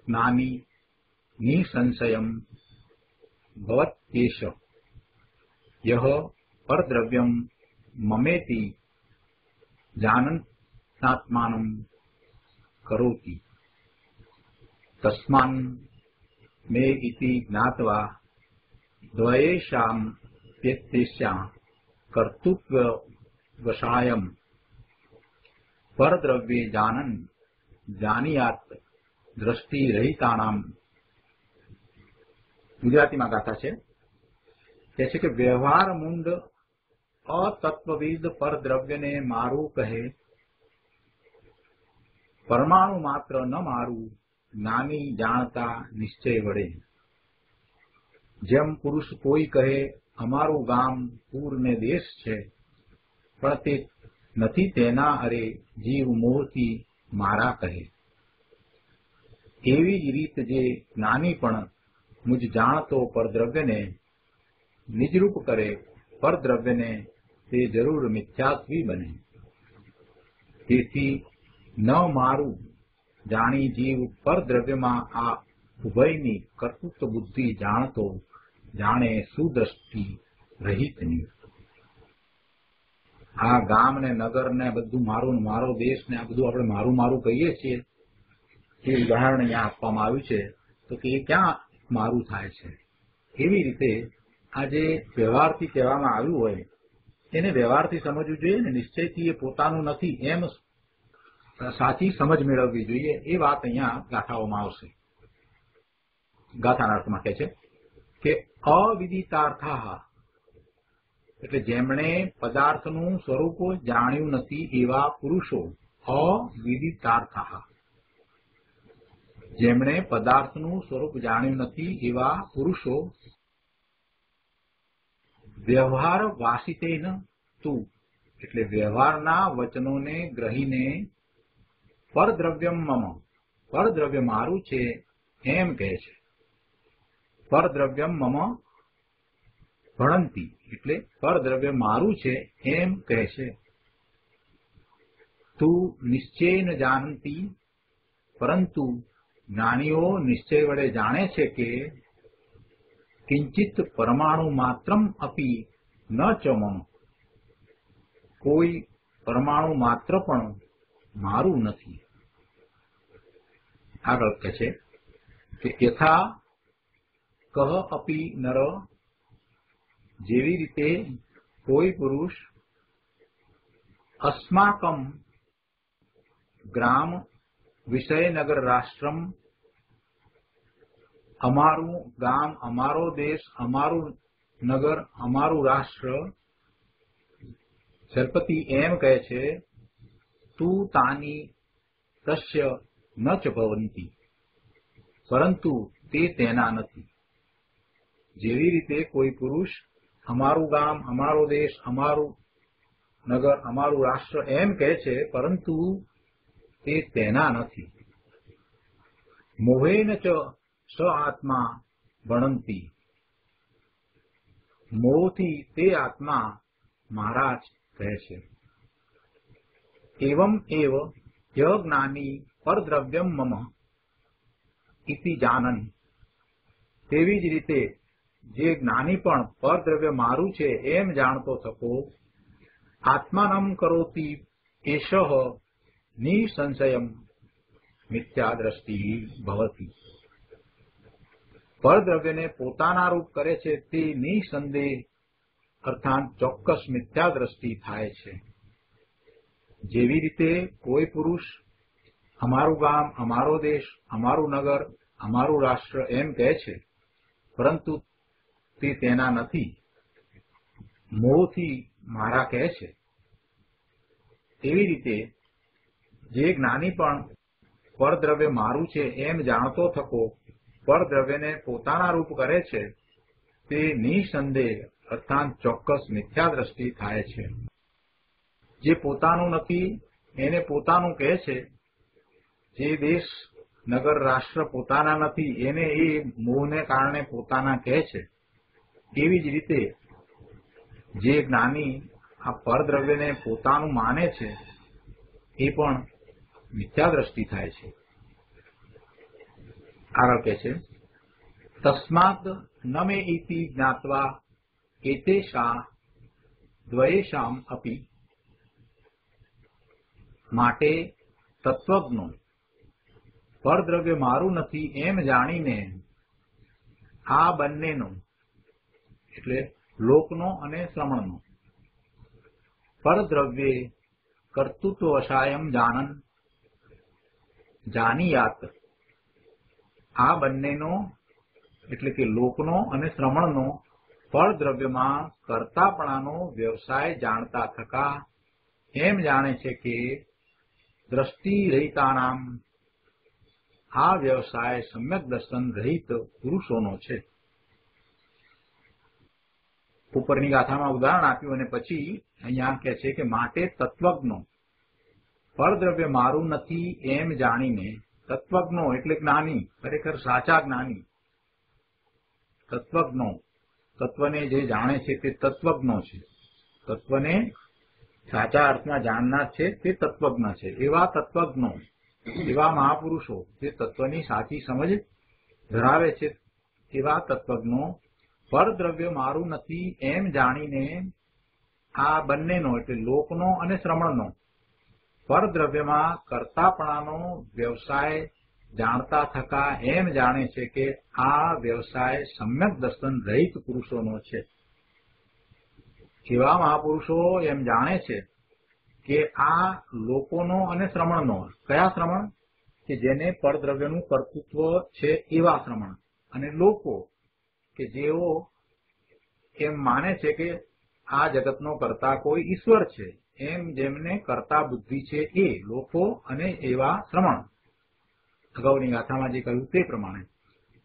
ज्ञानी निसंशयं भवत्येष यह परद्रव्यं ममेति जानन्तात्मानं करोति तस्मान् मे इति ज्ञात्वा द्वयेषां व्यत्यस्यां कर्तृत्ववशायं परद्रव्ये जानन् જાનિયાત દ્રષ્ટિ રહિતાનામ. ગુજરાતીમાં ગાથા છે, કહે છે કે વ્યવહાર મૂંડ અતત્વવિદ પરદ્રવ્યને મારું કહે, પરમાણુ માત્ર ન મારું જ્ઞાની જાણતા નિશ્ચય વડે. જેમ પુરુષ કોઈ કહે અમારું ગામ પૂર ને દેશ છે, પણ તે નથી તેના અરે જીવ મોહથી મારા કહે, એવી જ રીત જે જ્ઞાની પણ મુજ જાણતો પરદ્રવ્યને નિજરૂપ કરે, પરદ્રવ્યને તે જરૂર મિથ્યાત્વી બને. તેથી ન મારું જાણી જીવ પરદ્રવ્યમાં આ ઉભયની કર્તૃત્વ બુદ્ધિ જાણતો જાણે સુદ્રષ્ટિ રહિતની. આ ગામ ને નગર ને બધું મારું, મારો દેશ ને આ બધું આપણે મારું મારું કહીએ છીએ, એ ઉદાહરણ અહીંયા આપવામાં આવ્યું છે. તો કે એ ક્યાં મારું થાય છે? એવી રીતે આ જે વ્યવહારથી કહેવામાં આવ્યું હોય એને વ્યવહારથી સમજવું જોઈએ ને નિશ્ચયથી એ પોતાનું નથી એમ સાચી સમજ મેળવવી જોઈએ. એ વાત અહીંયા ગાથાઓમાં આવશે. ગાથાના અર્થમાં કહે છે કે અવિદિતાર્થા એટલે જેમણે પદાર્થનું સ્વરૂપ જાણ્યું નથી એવા પુરુષો. અવિદિતાર્થા જેમણે પદાર્થનું સ્વરૂપ જાણ્યું નથી એવા પુરુષો વ્યવહાર વાસિતેન તું એટલે વ્યવહારના વચનોને ગ્રહીને પરદ્રવ્યમ મમ પરદ્રવ્ય મારું છે એમ કહે છે. પરદ્રવ્યમ મમ ભણંતી એટલે પરદ્રવ્ય મારું છે એમ કહે છે. તું નિશ્ચય ન જાણતી પરંતુ જ્ઞાનીઓ નિશ્ચય વડે જાણે છે કે કિંચિત પરમાણુ માત્રમ અપી ન ચ મમ કોઈ પરમાણુ માત્ર પણ મારું નથી. આગળ કહે છે કે યથા કહ અપી નર જેવી રીતે કોઈ પુરુષ અસ્માકમ ગ્રામ વિષયનગર રાષ્ટ્રમ અમારું ગામ અમારો દેશ અમારું નગર અમારું રાષ્ટ્ર શરપતિ એમ કહે છે તું તાની તસ્ય ન ચ ભવંતી પરંતુ તે તેના નથી. જેવી રીતે કોઈ પુરુષ અમારું ગામ અમારો દેશ અમારું નગર અમારું રાષ્ટ્ર એમ કહે છે પરંતુ તે તેના નથી. મોહેન ચ સ આત્મા ભણંતી મોહથી તે આત્મા મારા જ કહે છે. એવમ એવ ય જ્ઞાની પરદ્રવ્યમ મમ ઇતિ જાનન તેવી જ રીતે જે જ્ઞાની પણ પરદ્રવ્ય મારું છે એમ જાણતો થકો આત્માનમ કરોતી એષઃ નિસંશયમ મિથ્યા દ્રષ્ટિ ભવતી પરદ્રવ્યને પોતાના રૂપ કરે છે તે નિસંદેહ અર્થાત ચોક્કસ મિથ્યા દ્રષ્ટિ થાય છે. જેવી રીતે કોઈ પુરુષ અમારું ગામ અમારો દેશ અમારું નગર અમારું રાષ્ટ્ર એમ કહે છે પરંતુ તે તેના નથી મોહથી મારા કહે છે તેવી રીતે જે જ્ઞાની પણ પરદ્રવ્ય મારું છે એમ જાણતો થકો પરદ્રવ્યને પોતાના રૂપ કરે છે તે નિસંદેહ અર્થાત ચોક્કસ મિથ્યા દ્રષ્ટિ થાય છે. જે પોતાનું નથી એને પોતાનું કહે છે, જે દેશ નગર રાષ્ટ્ર પોતાના નથી એને એ મોહને કારણે પોતાના કહે છે. એવી જ રીતે જે જ્ઞાની આ પરદ્રવ્યને પોતાનું માને છે એ પણ મિથ્યા દ્રષ્ટિ થાય છે. આગળ કહે છે તસ્માત ન મે ઇતિ જ્ઞાત્વા એતેષા દ્વયેષામ અપી માટે તત્વજ્ઞો પરદ્રવ્ય મારું નથી એમ જાણીને આ બંનેનો એટલે લોકનો અને શ્રમણનો પરદ્રવ્યે કર્તૃત્વ વશાયમ જાનન જાનીયાત આ બંનેનો એટલે કે લોકનો અને શ્રમણનો પરદ્રવ્યમાં કર્તાપણાનો વ્યવસાય જાણતા થકા એમ જાણે છે કે દ્રષ્ટિ રહિતાનામ આ વ્યવસાય સમ્યક દર્શન રહિત પુરુષોનો છે. ઉપરની ગાથામાં ઉદાહરણ આપ્યું અને પછી અહીંયા કહે છે કે માટે તત્વજ્ઞો પરદ્રવ્ય મારું નથી એમ જાણીને તત્વજ્ઞો એટલે જ્ઞાની ખરેખર સાચા જ્ઞાની તત્વજ્ઞો તત્વને જે જાણે છે તે તત્વજ્ઞો છે. તત્વને સાચા અર્થમાં જાણનાર છે તે તત્વજ્ઞ છે. એવા તત્વજ્ઞો એવા મહાપુરુષો જે તત્વની સાચી સમજ ધરાવે છે એવા તત્વજ્ઞો પરદ્રવ્ય મારું નથી એમ જાણીને આ બંનેનો એટલે લોકનો અને શ્રમણનો પરદ્રવ્યમાં કર્તાપણાનો વ્યવસાય જાણતા થકા એમ જાણે છે કે આ વ્યવસાય સમ્યક દર્શન રહિત પુરુષોનો છે. એવા મહાપુરુષો એમ જાણે છે કે આ લોકોનો અને શ્રમણનો, કયા શ્રમણ? કે જેને પરદ્રવ્યનું કર્તૃત્વ છે એવા શ્રમણ, અને લોકો કે જેઓ એમ માને છે કે આ જગતનો કર્તા કોઈ ઈશ્વર છે, એમ જેમને કર્તા બુદ્ધિ છે એ લોકો અને એવા શ્રમણ. અગાઉની ગાથામાં જે કહ્યું તે પ્રમાણે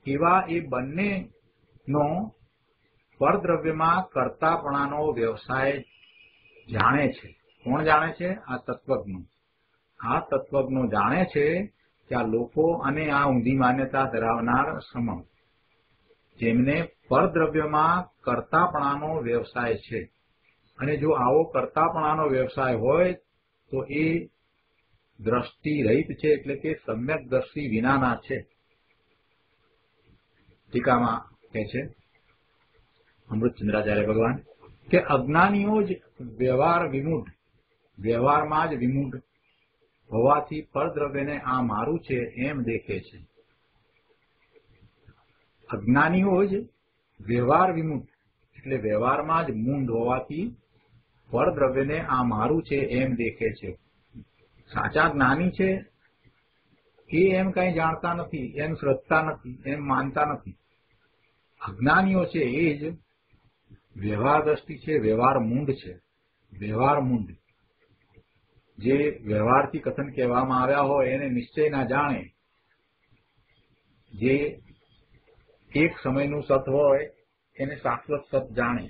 એવા એ બંનેનો પરદ્રવ્યમાં કર્તાપણાનો વ્યવસાય જાણે છે. કોણ જાણે છે? આ તત્વજ્ઞો. આ તત્વજ્ઞો જાણે છે કે આ લોકો અને આ ઊંધી માન્યતા ધરાવનાર શ્રમણ જેમને પરદ્રવ્યમાં કર્તાપણાનો વ્યવસાય છે, અને જો આવો કર્તાપણાનો વ્યવસાય હોય તો એ દ્રષ્ટિ રહિત છે, એટલે કે સમ્યક દ્રષ્ટિ વિનાના છે. ટીકામાં કહે છે અમૃતચંદ્રાચાર્ય ભગવાન કે અજ્ઞાનીઓ જ વ્યવહાર વિમૂઢ, વ્યવહારમાં જ વિમૂઢ હોવાથી પરદ્રવ્યને આ મારું છે એમ દેખે છે. અજ્ઞાનીઓ જ વ્યવહાર વિમૂઢ એટલે વ્યવહારમાં જ મૂંઢ હોવાથી પરદ્રવ્યને આ મારું છે એમ દેખે છે. સાચા જ્ઞાની છે એ એમ કઈ જાણતા નથી, એમ શ્રદ્ધતા નથી, એમ માનતા નથી. અજ્ઞાનીઓ છે એ જ વ્યવહાર દ્રષ્ટિ છે, વ્યવહાર મૂંઢ છે. વ્યવહાર મૂંઢ જે વ્યવહારથી કથન કહેવામાં આવ્યા હોય એને નિશ્ચય ના જાણે, જે એક સમયનું સત હોય એને શાશ્વત સત જાણે,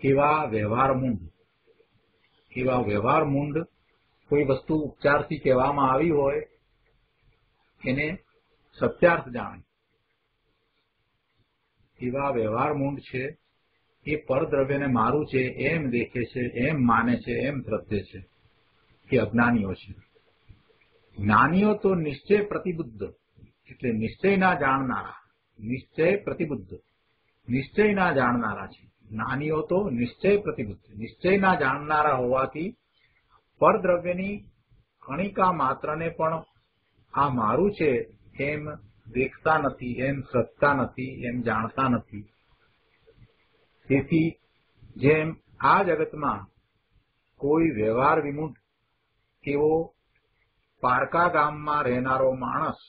એવા વ્યવહાર મૂંઢ. એવા વ્યવહાર મૂંઢ કોઈ વસ્તુ ઉપચારથી કહેવામાં આવી હોય એને સત્યાર્થ જાણે. એવા વ્યવહાર મૂંઢ છે એ પરદ્રવ્યને મારું છે એમ દેખે છે, એમ માને છે, એમ શ્રદ્ધે છે કે અજ્ઞાનીઓ છે. જ્ઞાનીઓ તો નિશ્ચય પ્રતિબુદ્ધ એટલે નિશ્ચયના જાણનારા, નિશ્ચય પ્રતિબુદ્ધ, નિશ્ચયના જાણનારા છે. જ્ઞાનીઓ તો નિશ્ચય પ્રતિબુદ્ધ, નિશ્ચયના જાણનારા હોવાથી પરદ્રવ્યની કણિકા માત્રને પણ આ મારું છે એમ દેખતા નથી, એમ શ્રદ્ધતા નથી, એમ જાણતા નથી. તેથી જેમ આ જગતમાં કોઈ વ્યવહાર વિમૂઢ એવો પારકા ગામમાં રહેનારો માણસ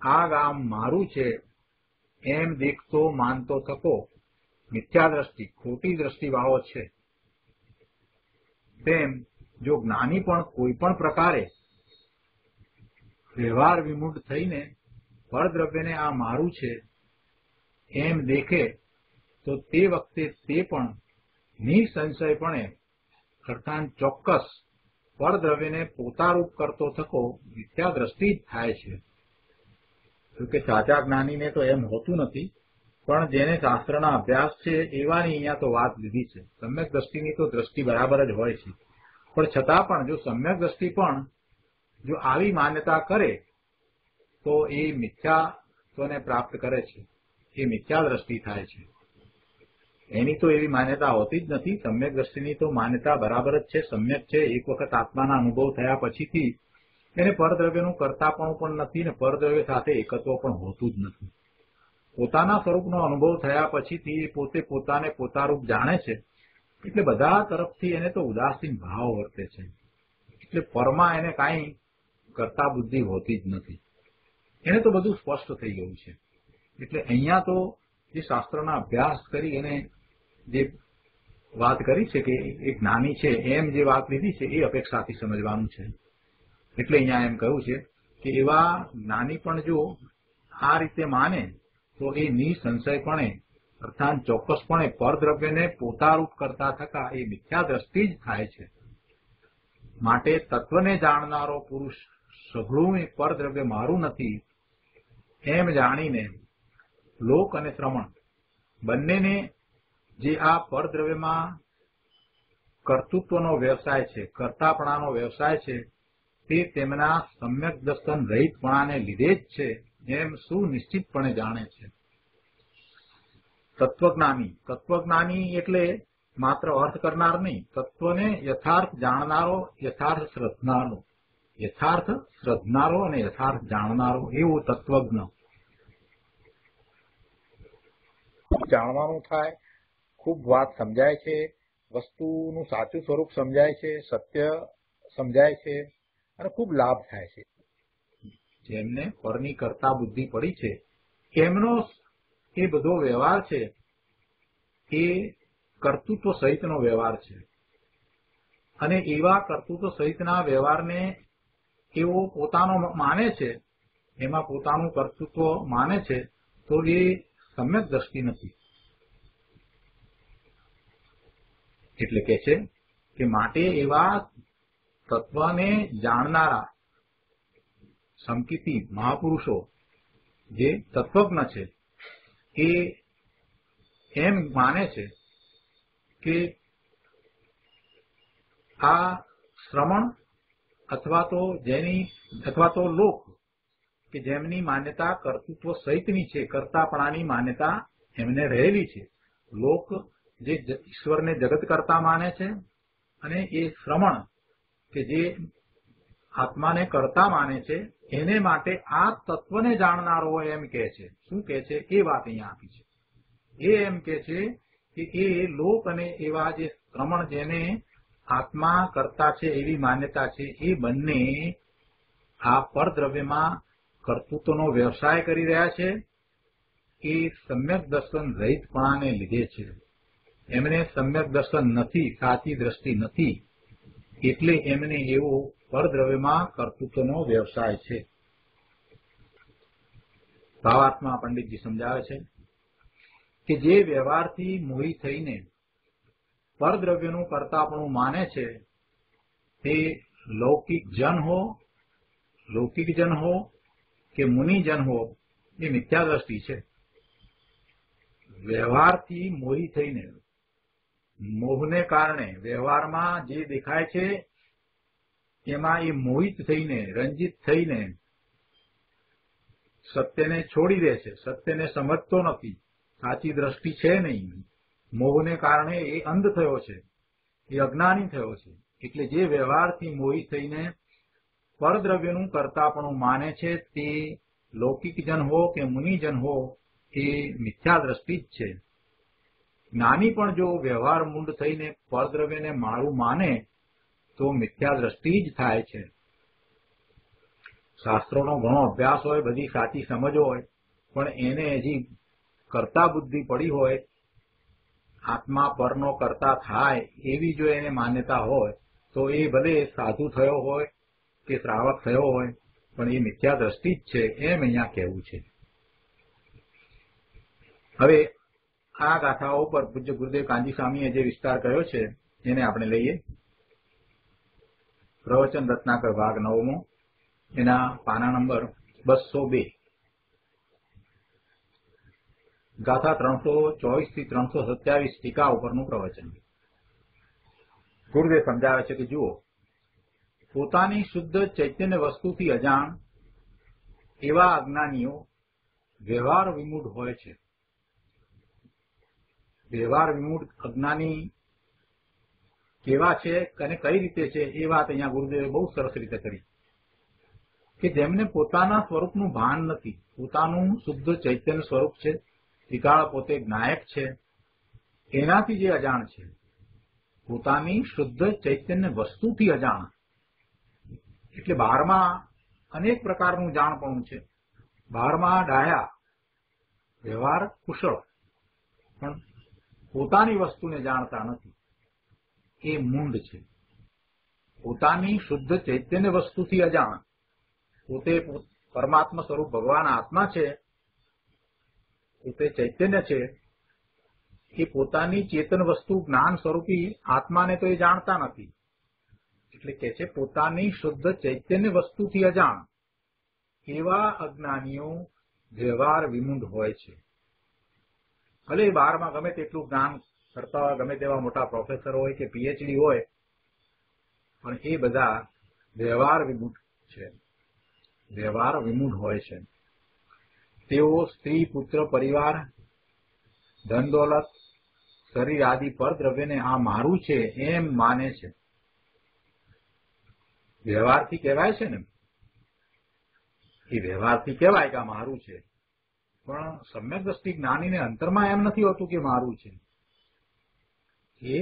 આ ગામ મારું છે એમ દેખતો માનતો થકો મિથ્યા દ્રષ્ટિ, ખોટી દ્રષ્ટિવાળો છે, તેમ જો જ્ઞાની પણ કોઈ પણ પ્રકારે વ્યવહાર વિમૂઢ થઈને પરદ્રવ્યને આ મારું છે એમ દેખે તો તે વખતે તે પણ નિસંશયપણે અર્થાત ચોક્કસ પરદ્રવ્યને પોતારૂપ કરતો થકો મિથ્યા દ્રષ્ટિ જ થાય છે. કે સાચા જ્ઞાનીને તો એમ હોતું નથી, પણ જેને શાસ્ત્રના અભ્યાસ છે એવાની અહીંયા તો વાત લીધી છે. સમ્યક દ્રષ્ટિની તો દ્રષ્ટિ બરાબર જ હોય છે, પણ છતાં પણ જો સમ્યક દ્રષ્ટિ પણ જો આવી માન્યતા કરે તો એ મિથ્યાત્વને પ્રાપ્ત કરે છે, એ મિથ્યા દ્રષ્ટિ થાય છે. એની તો એવી માન્યતા હોતી જ નથી. સમ્યક દ્રષ્ટિની તો માન્યતા બરાબર જ છે, સમ્યક છે. એક વખત આત્માના અનુભવ થયા પછીથી એને પરદ્રવ્યનું કરતાપણું પણ નથી ને પરદ્રવ્ય સાથે એકત્વ પણ હોતું જ નથી. પોતાના સ્વરૂપનો અનુભવ થયા પછીથી પોતે પોતાને પોતારૂપ જાણે છે, એટલે બધા તરફથી એને તો ઉદાસીન ભાવ વર્તે છે. એટલે પરમાં એને કાંઈ કરતા બુદ્ધિ હોતી જ નથી. એને તો બધું સ્પષ્ટ થઈ ગયું છે. એટલે અહીંયા તો જે શાસ્ત્રના અભ્યાસ કરી એને જે વાત કરી છે કે એ જ્ઞાની છે એમ જે વાત લીધી છે એ અપેક્ષાથી સમજવાનું છે. એટલે અહીંયા એમ કહ્યું છે કે એવા જ્ઞાની પણ જો આ રીતે માને તો એ નિસંશયપણે અર્થાત ચોક્કસપણે પરદ્રવ્યને પોતારૂપ કરતા થતા એ મિથ્યા દ્રષ્ટિ જ થાય છે. માટે તત્વને જાણનારો પુરુષ સઘળું એ પરદ્રવ્ય મારું નથી એમ જાણીને લોક અને શ્રમણ બંનેને જે આ પરદ્રવ્યમાં કર્તૃત્વનો વ્યવસાય છે, કર્તાપણાનો વ્યવસાય છે, તે તેમના સમ્યક દર્શન રહિતપણાને લીધે જ છે એમ સુનિશ્ચિતપણે જાણે છે. તત્વજ્ઞાની એટલે માત્ર અર્થ કરનાર નહીં, તત્વને યથાર્થ જાણનારો, યથાર્થ શ્રદ્ધનારો અને યથાર્થ જાણનારો એવો તત્વજ્ઞ. જાણવાનું થાય ખૂબ વાત સમજાય છે, વસ્તુનું સાચું સ્વરૂપ સમજાય છે, સત્ય સમજાય છે અને ખૂબ લાભ થાય છે. જેમને પરની કરતા બુદ્ધિ પડી છે એમનો એ બધો વ્યવહાર છે એ કર્તૃત્વ સહિતનો વ્યવહાર છે અને એવા કર્તૃત્વ સહિતના વ્યવહારને એવો પોતાનો માને છે, એમાં પોતાનું કર્તૃત્વ માને છે, તો એ સમ્યક દ્રષ્ટિ નથી. એટલે કે છે કે માટે એવા તત્વને જાણનારા સંકિતિ મહાપુરુષો જે તત્વજ્ઞ છે એ એમ માને છે કે આ શ્રમણ અથવા તો લોક કે જેમની માન્યતા કર્તૃત્વ સહિતની છે, કર્તાપણાની માન્યતા એમને રહેલી છે. લોક જે ઈશ્વરને જગત કરતા માને છે અને એ શ્રમણ કે જે આત્માને કરતા માને છે એને માટે આ તત્વને જાણનારો એમ કહે છે. શું કહે છે એ વાત અહીંયા આપી છે. એ એમ કહે છે કે એ લોક અને એવા જે શ્રમણ જેને આત્મા કરતા છે એવી માન્યતા છે એ બંને આ પરદ્રવ્યમાં કર્તૃત્વનો વ્યવસાય કરી રહ્યા છે. એ સમ્યક દર્શન રહિતપણાને લીધે છે. એમને સમ્યક દર્શન નથી, સાચી દ્રષ્ટિ નથી, એટલે એમને એવો પરદ્રવ્યમાં કર્તૃત્વનો વ્યવસાય છે. ભાવાત્મા પંડિતજી સમજાવે છે કે જે વ્યવહારથી મોહી થઈને પરદ્રવ્યનું કર્તાપણું માને છે તે લૌકિક જન હો કે મુનિજન હો એ મિથ્યા દ્રષ્ટિ છે. વ્યવહારથી મોહી થઈને, મોહને કારણે વ્યવહારમાં જે દેખાય છે એમાં એ મોહિત થઈને, રંજિત થઈને સત્યને છોડી દે છે, સત્યને સમજતો નથી, સાચી દ્રષ્ટિ છે નહીં. મોહને કારણે એ અંધ થયો છે, એ અજ્ઞાની થયો છે. એટલે જે વ્યવહારથી મોહિત થઈને પરદ્રવ્યનું કર્તાપણું માને છે તે લૌકિક જન હો કે મુનિજન હો એ મિથ્યા દ્રષ્ટિ જ છે. જ્ઞાની પણ જો વ્યવહાર મૂંડ થઈને પરદ્રવ્યને મારું માને તો મિથ્યા દ્રષ્ટિ જ થાય છે. શાસ્ત્રોનો ઘણો અભ્યાસ હોય, બધી સાચી સમજ હોય, પણ એને હજી કરતા બુદ્ધિ પડી હોય, આત્મા પરનો કરતા થાય એવી જો એને માન્યતા હોય તો એ ભલે સાધુ થયો હોય કે શ્રાવક થયો હોય પણ એ મિથ્યા દ્રષ્ટિ જ છે એમ અહીંયા કહેવું છે. હવે આ ગાથાઓ પર પૂજ્ય ગુરુદેવ કાંજી સ્વામીએ જે વિસ્તાર કર્યો છે એને આપણે લઈએ. પ્રવચન રત્નાકર ભાગ 9મો, એના પાના નંબર 202, ગાથા 324 થી 327 ટીકા ઉપરનું પ્રવચન. ગુરુદેવ સમજાવે છે કે જુઓ, પોતાની શુદ્ધ ચૈતન્ય વસ્તુથી અજાણ એવા અજ્ઞાનીઓ વ્યવહાર વિમૂઢ હોય છે. વ્યવહાર વિમૂઢ અજ્ઞાની કેવા છે અને કઈ રીતે છે એ વાત અહીંયા ગુરુદેવે બહુ સરસ રીતે કરી કે જેમને પોતાના સ્વરૂપનું ભાન નથી, પોતાનું શુદ્ધ ચૈતન્ય સ્વરૂપ છે, ત્રિકાળ પોતે જ્ઞાયક છે, એનાથી જે અજાણ છે, પોતાની શુદ્ધ ચૈતન્ય વસ્તુથી અજાણ. એટલે બહારમાં અનેક પ્રકારનું જાણપણું છે. બહારમાં ડાયા, વ્યવહાર કુશળ, પણ પોતાની વસ્તુને જાણતા નથી, એ મૂંઢ છે. પોતાની શુદ્ધ ચૈતન્ય વસ્તુથી અજાણ, પોતે પરમાત્મા સ્વરૂપ ભગવાન આત્મા છે, પોતે ચૈતન્ય છે, એ પોતાની ચેતન વસ્તુ જ્ઞાન સ્વરૂપી આત્માને તો એ જાણતા નથી. એટલે કે છે પોતાની શુદ્ધ ચૈતન્ય વસ્તુથી અજાણ એવા અજ્ઞાનીઓ વ્યવહાર વિમૂઢ હોય છે. ભલે બહારમાં ગમે તેટલું જ્ઞાન કરતા હોય, ગમે તેવા મોટા પ્રોફેસર હોય કે પીએચડી હોય, પણ એ બધા વ્યવહાર વિમૂઢ છે, વ્યવહાર વિમૂઢ હોય છે. તેઓ સ્ત્રી, પુત્ર, પરિવાર, ધન દોલત, શરીર આદિ પરદ્રવ્યને આ મારું છે એમ માને છે. વ્યવહારથી કહેવાય છે ને, એ વ્યવહારથી કહેવાય કે આ મારું છે, પણ સમ્યક દ્રષ્ટિ જ્ઞાનીને અંતરમાં એમ નથી હોતું કે મારું છે. એ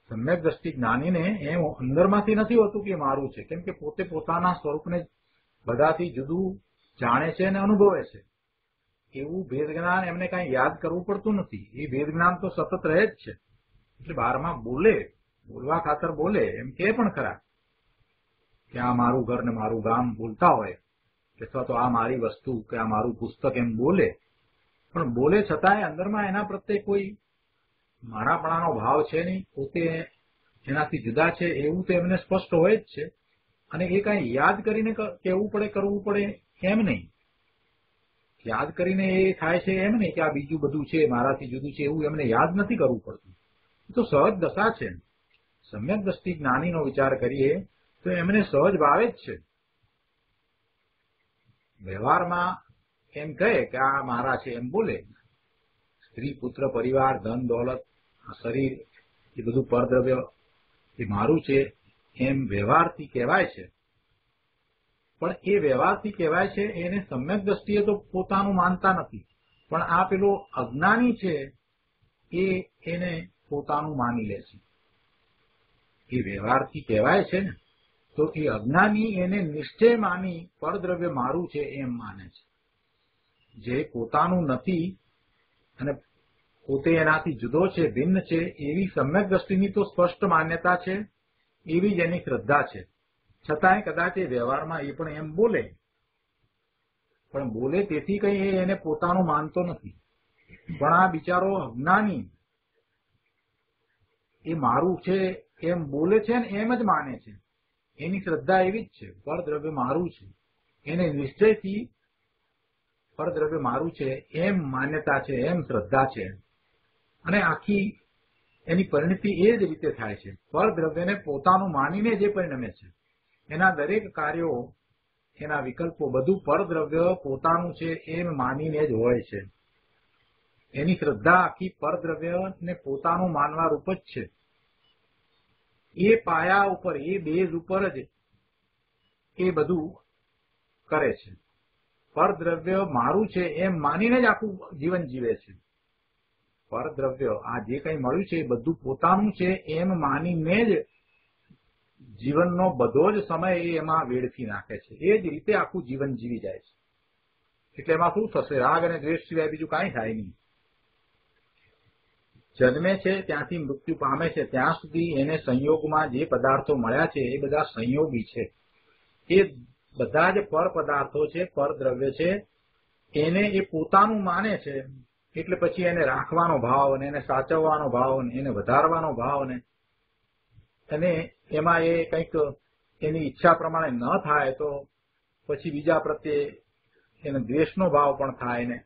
સમ્યક દ્રષ્ટિ જ્ઞાનીને એમ અંદરમાંથી નથી હોતું કે મારું છે, કેમ કે પોતે પોતાના સ્વરૂપને બધાથી જુદું જાણે છે અને અનુભવે છે. એવું ભેદ જ્ઞાન એમને કાંઈ યાદ કરવું પડતું નથી. એ ભેદ જ્ઞાન તો સતત રહે જ છે. એટલે બહારમાં બોલવા ખાતર બોલે એમ કે પણ ખરા કે આ મારું ઘર ને મારું ગામ બોલતા હોય, અથવા તો આ મારી વસ્તુ કે આ મારું પુસ્તક એમ બોલે, પણ બોલે છતાંય અંદરમાં એના પ્રત્યે કોઈ મારાપણાનો ભાવ છે નહીં, પોતે એનાથી જુદા છે એવું તો એમને સ્પષ્ટ હોય જ છે. અને એ કાંઈ યાદ કરીને કહેવું પડે, કરવું પડે એમ નહીં. યાદ કરીને એ થાય છે એમ નહીં કે આ બીજું બધું છે, મારાથી જુદું છે, એવું એમને યાદ નથી કરવું પડતું. એ તો સહજ દશા છે. સમ્યક દ્રષ્ટિ જ્ઞાનીનો વિચાર કરીએ તો એમને સહજ ભાવે જ છે. વ્યવહારમાં એમ કહે કે આ મારા છે એમ બોલે, સ્ત્રી પુત્ર પરિવાર ધન દોલત શરીર એ બધું પરદ્રવ્ય એ મારું છે એમ વ્યવહારથી કહેવાય છે. પણ એ વ્યવહારથી કહેવાય છે એને સમ્યક દ્રષ્ટિએ તો પોતાનું માનતા નથી, પણ આ પેલો અજ્ઞાની છે એને પોતાનું માની લે છે. એ વ્યવહારથી કહેવાય છે ને, તો એ અજ્ઞાની એને નિશ્ચય માની પરદ્રવ્ય મારું છે એમ માને છે. જે પોતાનું નથી અને પોતે એનાથી જુદો છે, ભિન્ન છે, એવી સમ્યક દ્રષ્ટિની તો સ્પષ્ટ માન્યતા છે, એવી જ એની શ્રદ્ધા છે. છતાંય કદાચ એ વ્યવહારમાં એ પણ એમ બોલે, પણ બોલે તેથી કંઈ એને પોતાનું માનતો નથી. પણ આ બિચારો અજ્ઞાની એ મારું છે એમ બોલે છે ને એમ જ માને છે. એની શ્રદ્ધા એવી જ છે, પરદ્રવ્ય મારું છે, એને નિશ્ચયથી પરદ્રવ્ય મારું છે એમ માન્યતા છે, એમ શ્રદ્ધા છે. અને આખી એની પરિણતિ એ જ રીતે થાય છે. પરદ્રવ્યને પોતાનું માનીને જે પરિણમે છે, એના દરેક કાર્યો, એના વિકલ્પો બધું પરદ્રવ્ય પોતાનું છે એમ માનીને જ હોય છે. એની શ્રદ્ધા આખી પરદ્રવ્યને પોતાનું માનવા રૂપ જ છે. એ પાયા ઉપર, એ બેઝ ઉપર જ એ બધું કરે છે. પરદ્રવ્ય મારું છે એમ માનીને જ આખું જીવન જીવે છે. પરદ્રવ્ય આ જે કંઈ મળ્યું છે એ બધું પોતાનું છે એમ માનીને જ જીવનનો બધો જ સમય એમાં વેડફી નાખે છે. એ જ રીતે આખું જીવન જીવી જાય છે. એટલે એમાં શું થશે? રાગ અને દ્વેષ સિવાય બીજું કાંઈ થાય નહીં. જન્મે છે ત્યાંથી મૃત્યુ પામે છે ત્યાં સુધી એને સંયોગમાં જે પદાર્થો મળ્યા છે એ બધા સંયોગી છે. એ બધા જ પર પદાર્થો છે, પરદ્રવ્ય છે, એને એ પોતાનું માને છે. એટલે પછી એને રાખવાનો ભાવ અને એને સાચવવાનો ભાવ અને એને વધારવાનો ભાવ અને એમાં એ કંઈક એની ઈચ્છા પ્રમાણે ન થાય તો પછી બીજા પ્રત્યે એને દ્વેષનો ભાવ પણ થાય ને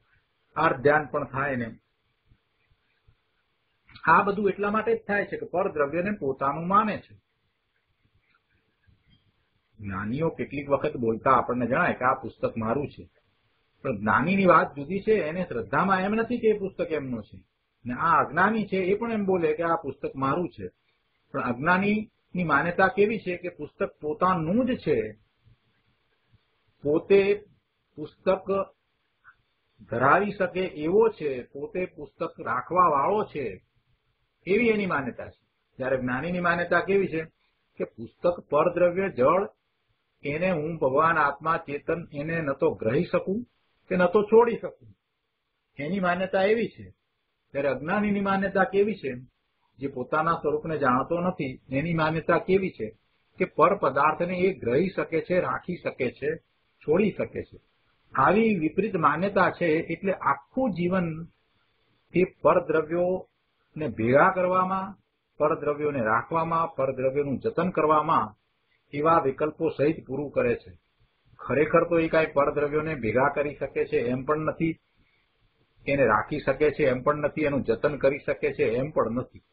આર્ત ધ્યાન પણ થાય ને. આ બધું એટલા માટે જ થાય છે કે પરદ્રવ્યને પોતાનું માને છે. જ્ઞાનીઓ કેટલીક વખત બોલતા આપણને જણાય કે આ પુસ્તક મારું છે, પણ જ્ઞાનીની વાત જુદી છે. એને શ્રદ્ધામાં એમ નથી કે એ પુસ્તક એમનું છે, ને આ અજ્ઞાની છે એ પણ એમ બોલે કે આ પુસ્તક મારું છે. પણ અજ્ઞાનીની માન્યતા કેવી છે કે પુસ્તક પોતાનું જ છે, પોતે પુસ્તક ધરાવી શકે એવો છે, પોતે પુસ્તક રાખવા વાળો છે, એવી એની માન્યતા છે. જ્યારે જ્ઞાનીની માન્યતા કેવી છે કે પુસ્તક પરદ્રવ્ય જળ, એને હું ભગવાન આત્મા ચેતન એને ન તો ગ્રહી શકું કે ન તો છોડી શકું. એની માન્યતા એવી છે. ત્યારે અજ્ઞાનીની માન્યતા કેવી છે? જે પોતાના સ્વરૂપને જાણતો નથી એની માન્યતા કેવી છે કે પર પદાર્થને એ ગ્રહી શકે છે, રાખી શકે છે, છોડી શકે છે. આવી વિપરીત માન્યતા છે. એટલે આખું જીવન એ પરદ્રવ્યોને ભેગા કરવામાં, પરદ્રવ્યોને રાખવામાં, પરદ્રવ્યોનું જતન કરવામાં એવા વિકલ્પો સહિત પૂરું કરે છે. ખરેખર તો એ કાંઈ પરદ્રવ્યોને ભેગા કરી શકે છે એમ પણ નથી, એને રાખી શકે છે એમ પણ નથી, એનું જતન કરી શકે છે એમ પણ નથી.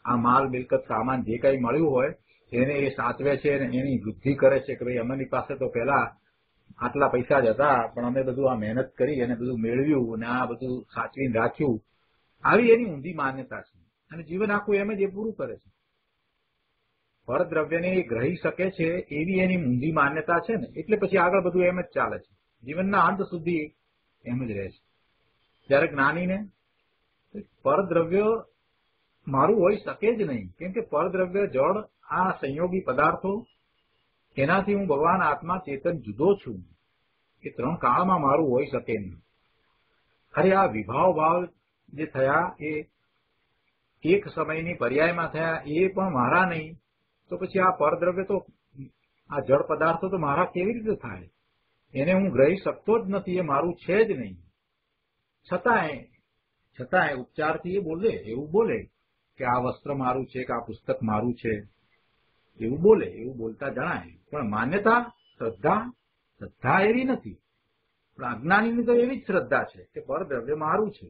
આ માલ મિલકત સામાન જે કંઈ મળ્યું હોય એને એ સાચવે છે અને એની વૃદ્ધિ કરે છે કે ભાઈ અમારી પાસે તો પહેલા આટલા પૈસા જ હતા, પણ અમે બધું આ મહેનત કરી અને બધું મેળવ્યું અને આ બધું સાચવીને રાખ્યું. આવી એની ઊંધી માન્યતા છે. અને જીવન આખું એમ જ એ પૂરું કરે છે. પરદ્રવ્યને એ ગ્રહી શકે છે એવી એની ઊંધી માન્યતા છે ને, એટલે પછી આગળ બધું એમ જ ચાલે છે. જીવનના અંત સુધી એમ જ રહે છે. જ્યારે જ્ઞાનીને પરદ્રવ્ય મારું હોઈ શકે જ નહીં, કેમ કે પરદ્રવ્ય, જળ, આ સંયોગી પદાર્થો, એનાથી હું ભગવાન આત્મા ચેતન જુદો છું. એ ત્રણ કાળમાં મારું હોઈ શકે નહીં. અરે આ વિભાવ ભાવ જે થયા એ એક સમયની પર્યાયમાં થયા, એ પણ મારા નહીં, તો પછી આ પરદ્રવ્ય તો, આ જળ પદાર્થો તો મારા કેવી રીતે થાય? એને હું ગ્રહી શકતો જ નથી, એ મારું છે જ નહીં. છતાંય ઉપચારથી એ બોલે, એવું બોલે કે આ વસ્ત્ર મારું છે, કે આ પુસ્તક મારું છે, એવું બોલે, એવું બોલતા જણાય. પણ માન્યતા, શ્રદ્ધા એવી નથી. પણ અજ્ઞાનીની તો એવી જ શ્રદ્ધા છે કે પરદ્રવ્ય મારું છે.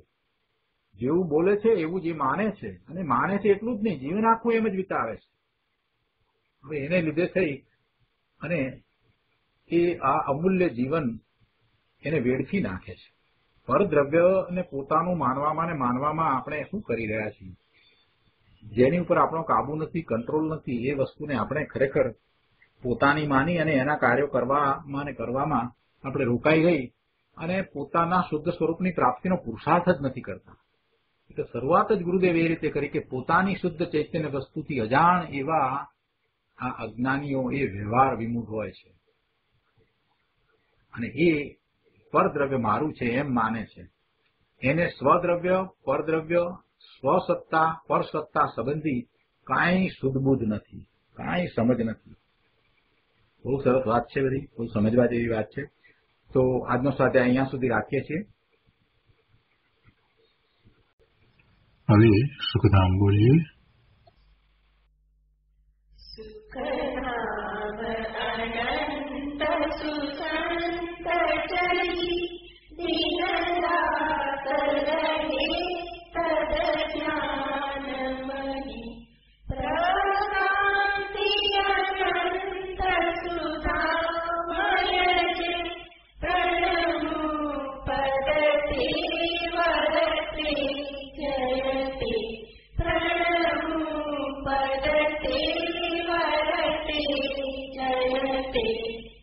જેવું બોલે છે એવું જે માને છે, અને માને છે એટલું જ નહીં, જીવન આખું એમ જ વિતાવે છે. હવે એને લીધે થઈ અને એ આ અમૂલ્ય જીવન એને વેડફી નાખે છે. પરદ્રવ્યને પોતાનું માનવામાં આપણે શું કરી રહ્યા છીએ? જેની ઉપર આપણો કાબુ નથી, કંટ્રોલ નથી, એ વસ્તુને આપણે ખરેખર પોતાની માની અને એના કાર્યો કરવામાં આપણે રોકાઈ ગઈ અને પોતાના શુદ્ધ સ્વરૂપની પ્રાપ્તિનો પુરુષાર્થ જ નથી કરતા. એટલે શરૂઆત જ ગુરુદેવ એ રીતે કરી કે પોતાની શુદ્ધ ચૈતન્ય વસ્તુથી અજાણ એવા આ અજ્ઞાનીઓ એ વ્યવહાર વિમુખ હોય છે અને એ પરદ્રવ્ય મારું છે એમ માને છે. એને સ્વદ્રવ્ય, પરદ્રવ્ય, સ્વસત્તા, પરસત્તા સંબંધી કાંઈ શુદ્ધબુદ્ધ નથી, કાંઈ સમજ નથી. બહુ સરસ વાત છે, બધી બહુ સમજવા જેવી વાત છે. તો આજનો સ્વાધ્યાય અહીંયા સુધી રાખીએ છીએ. હવે સુખધામ બોલીએ. जयते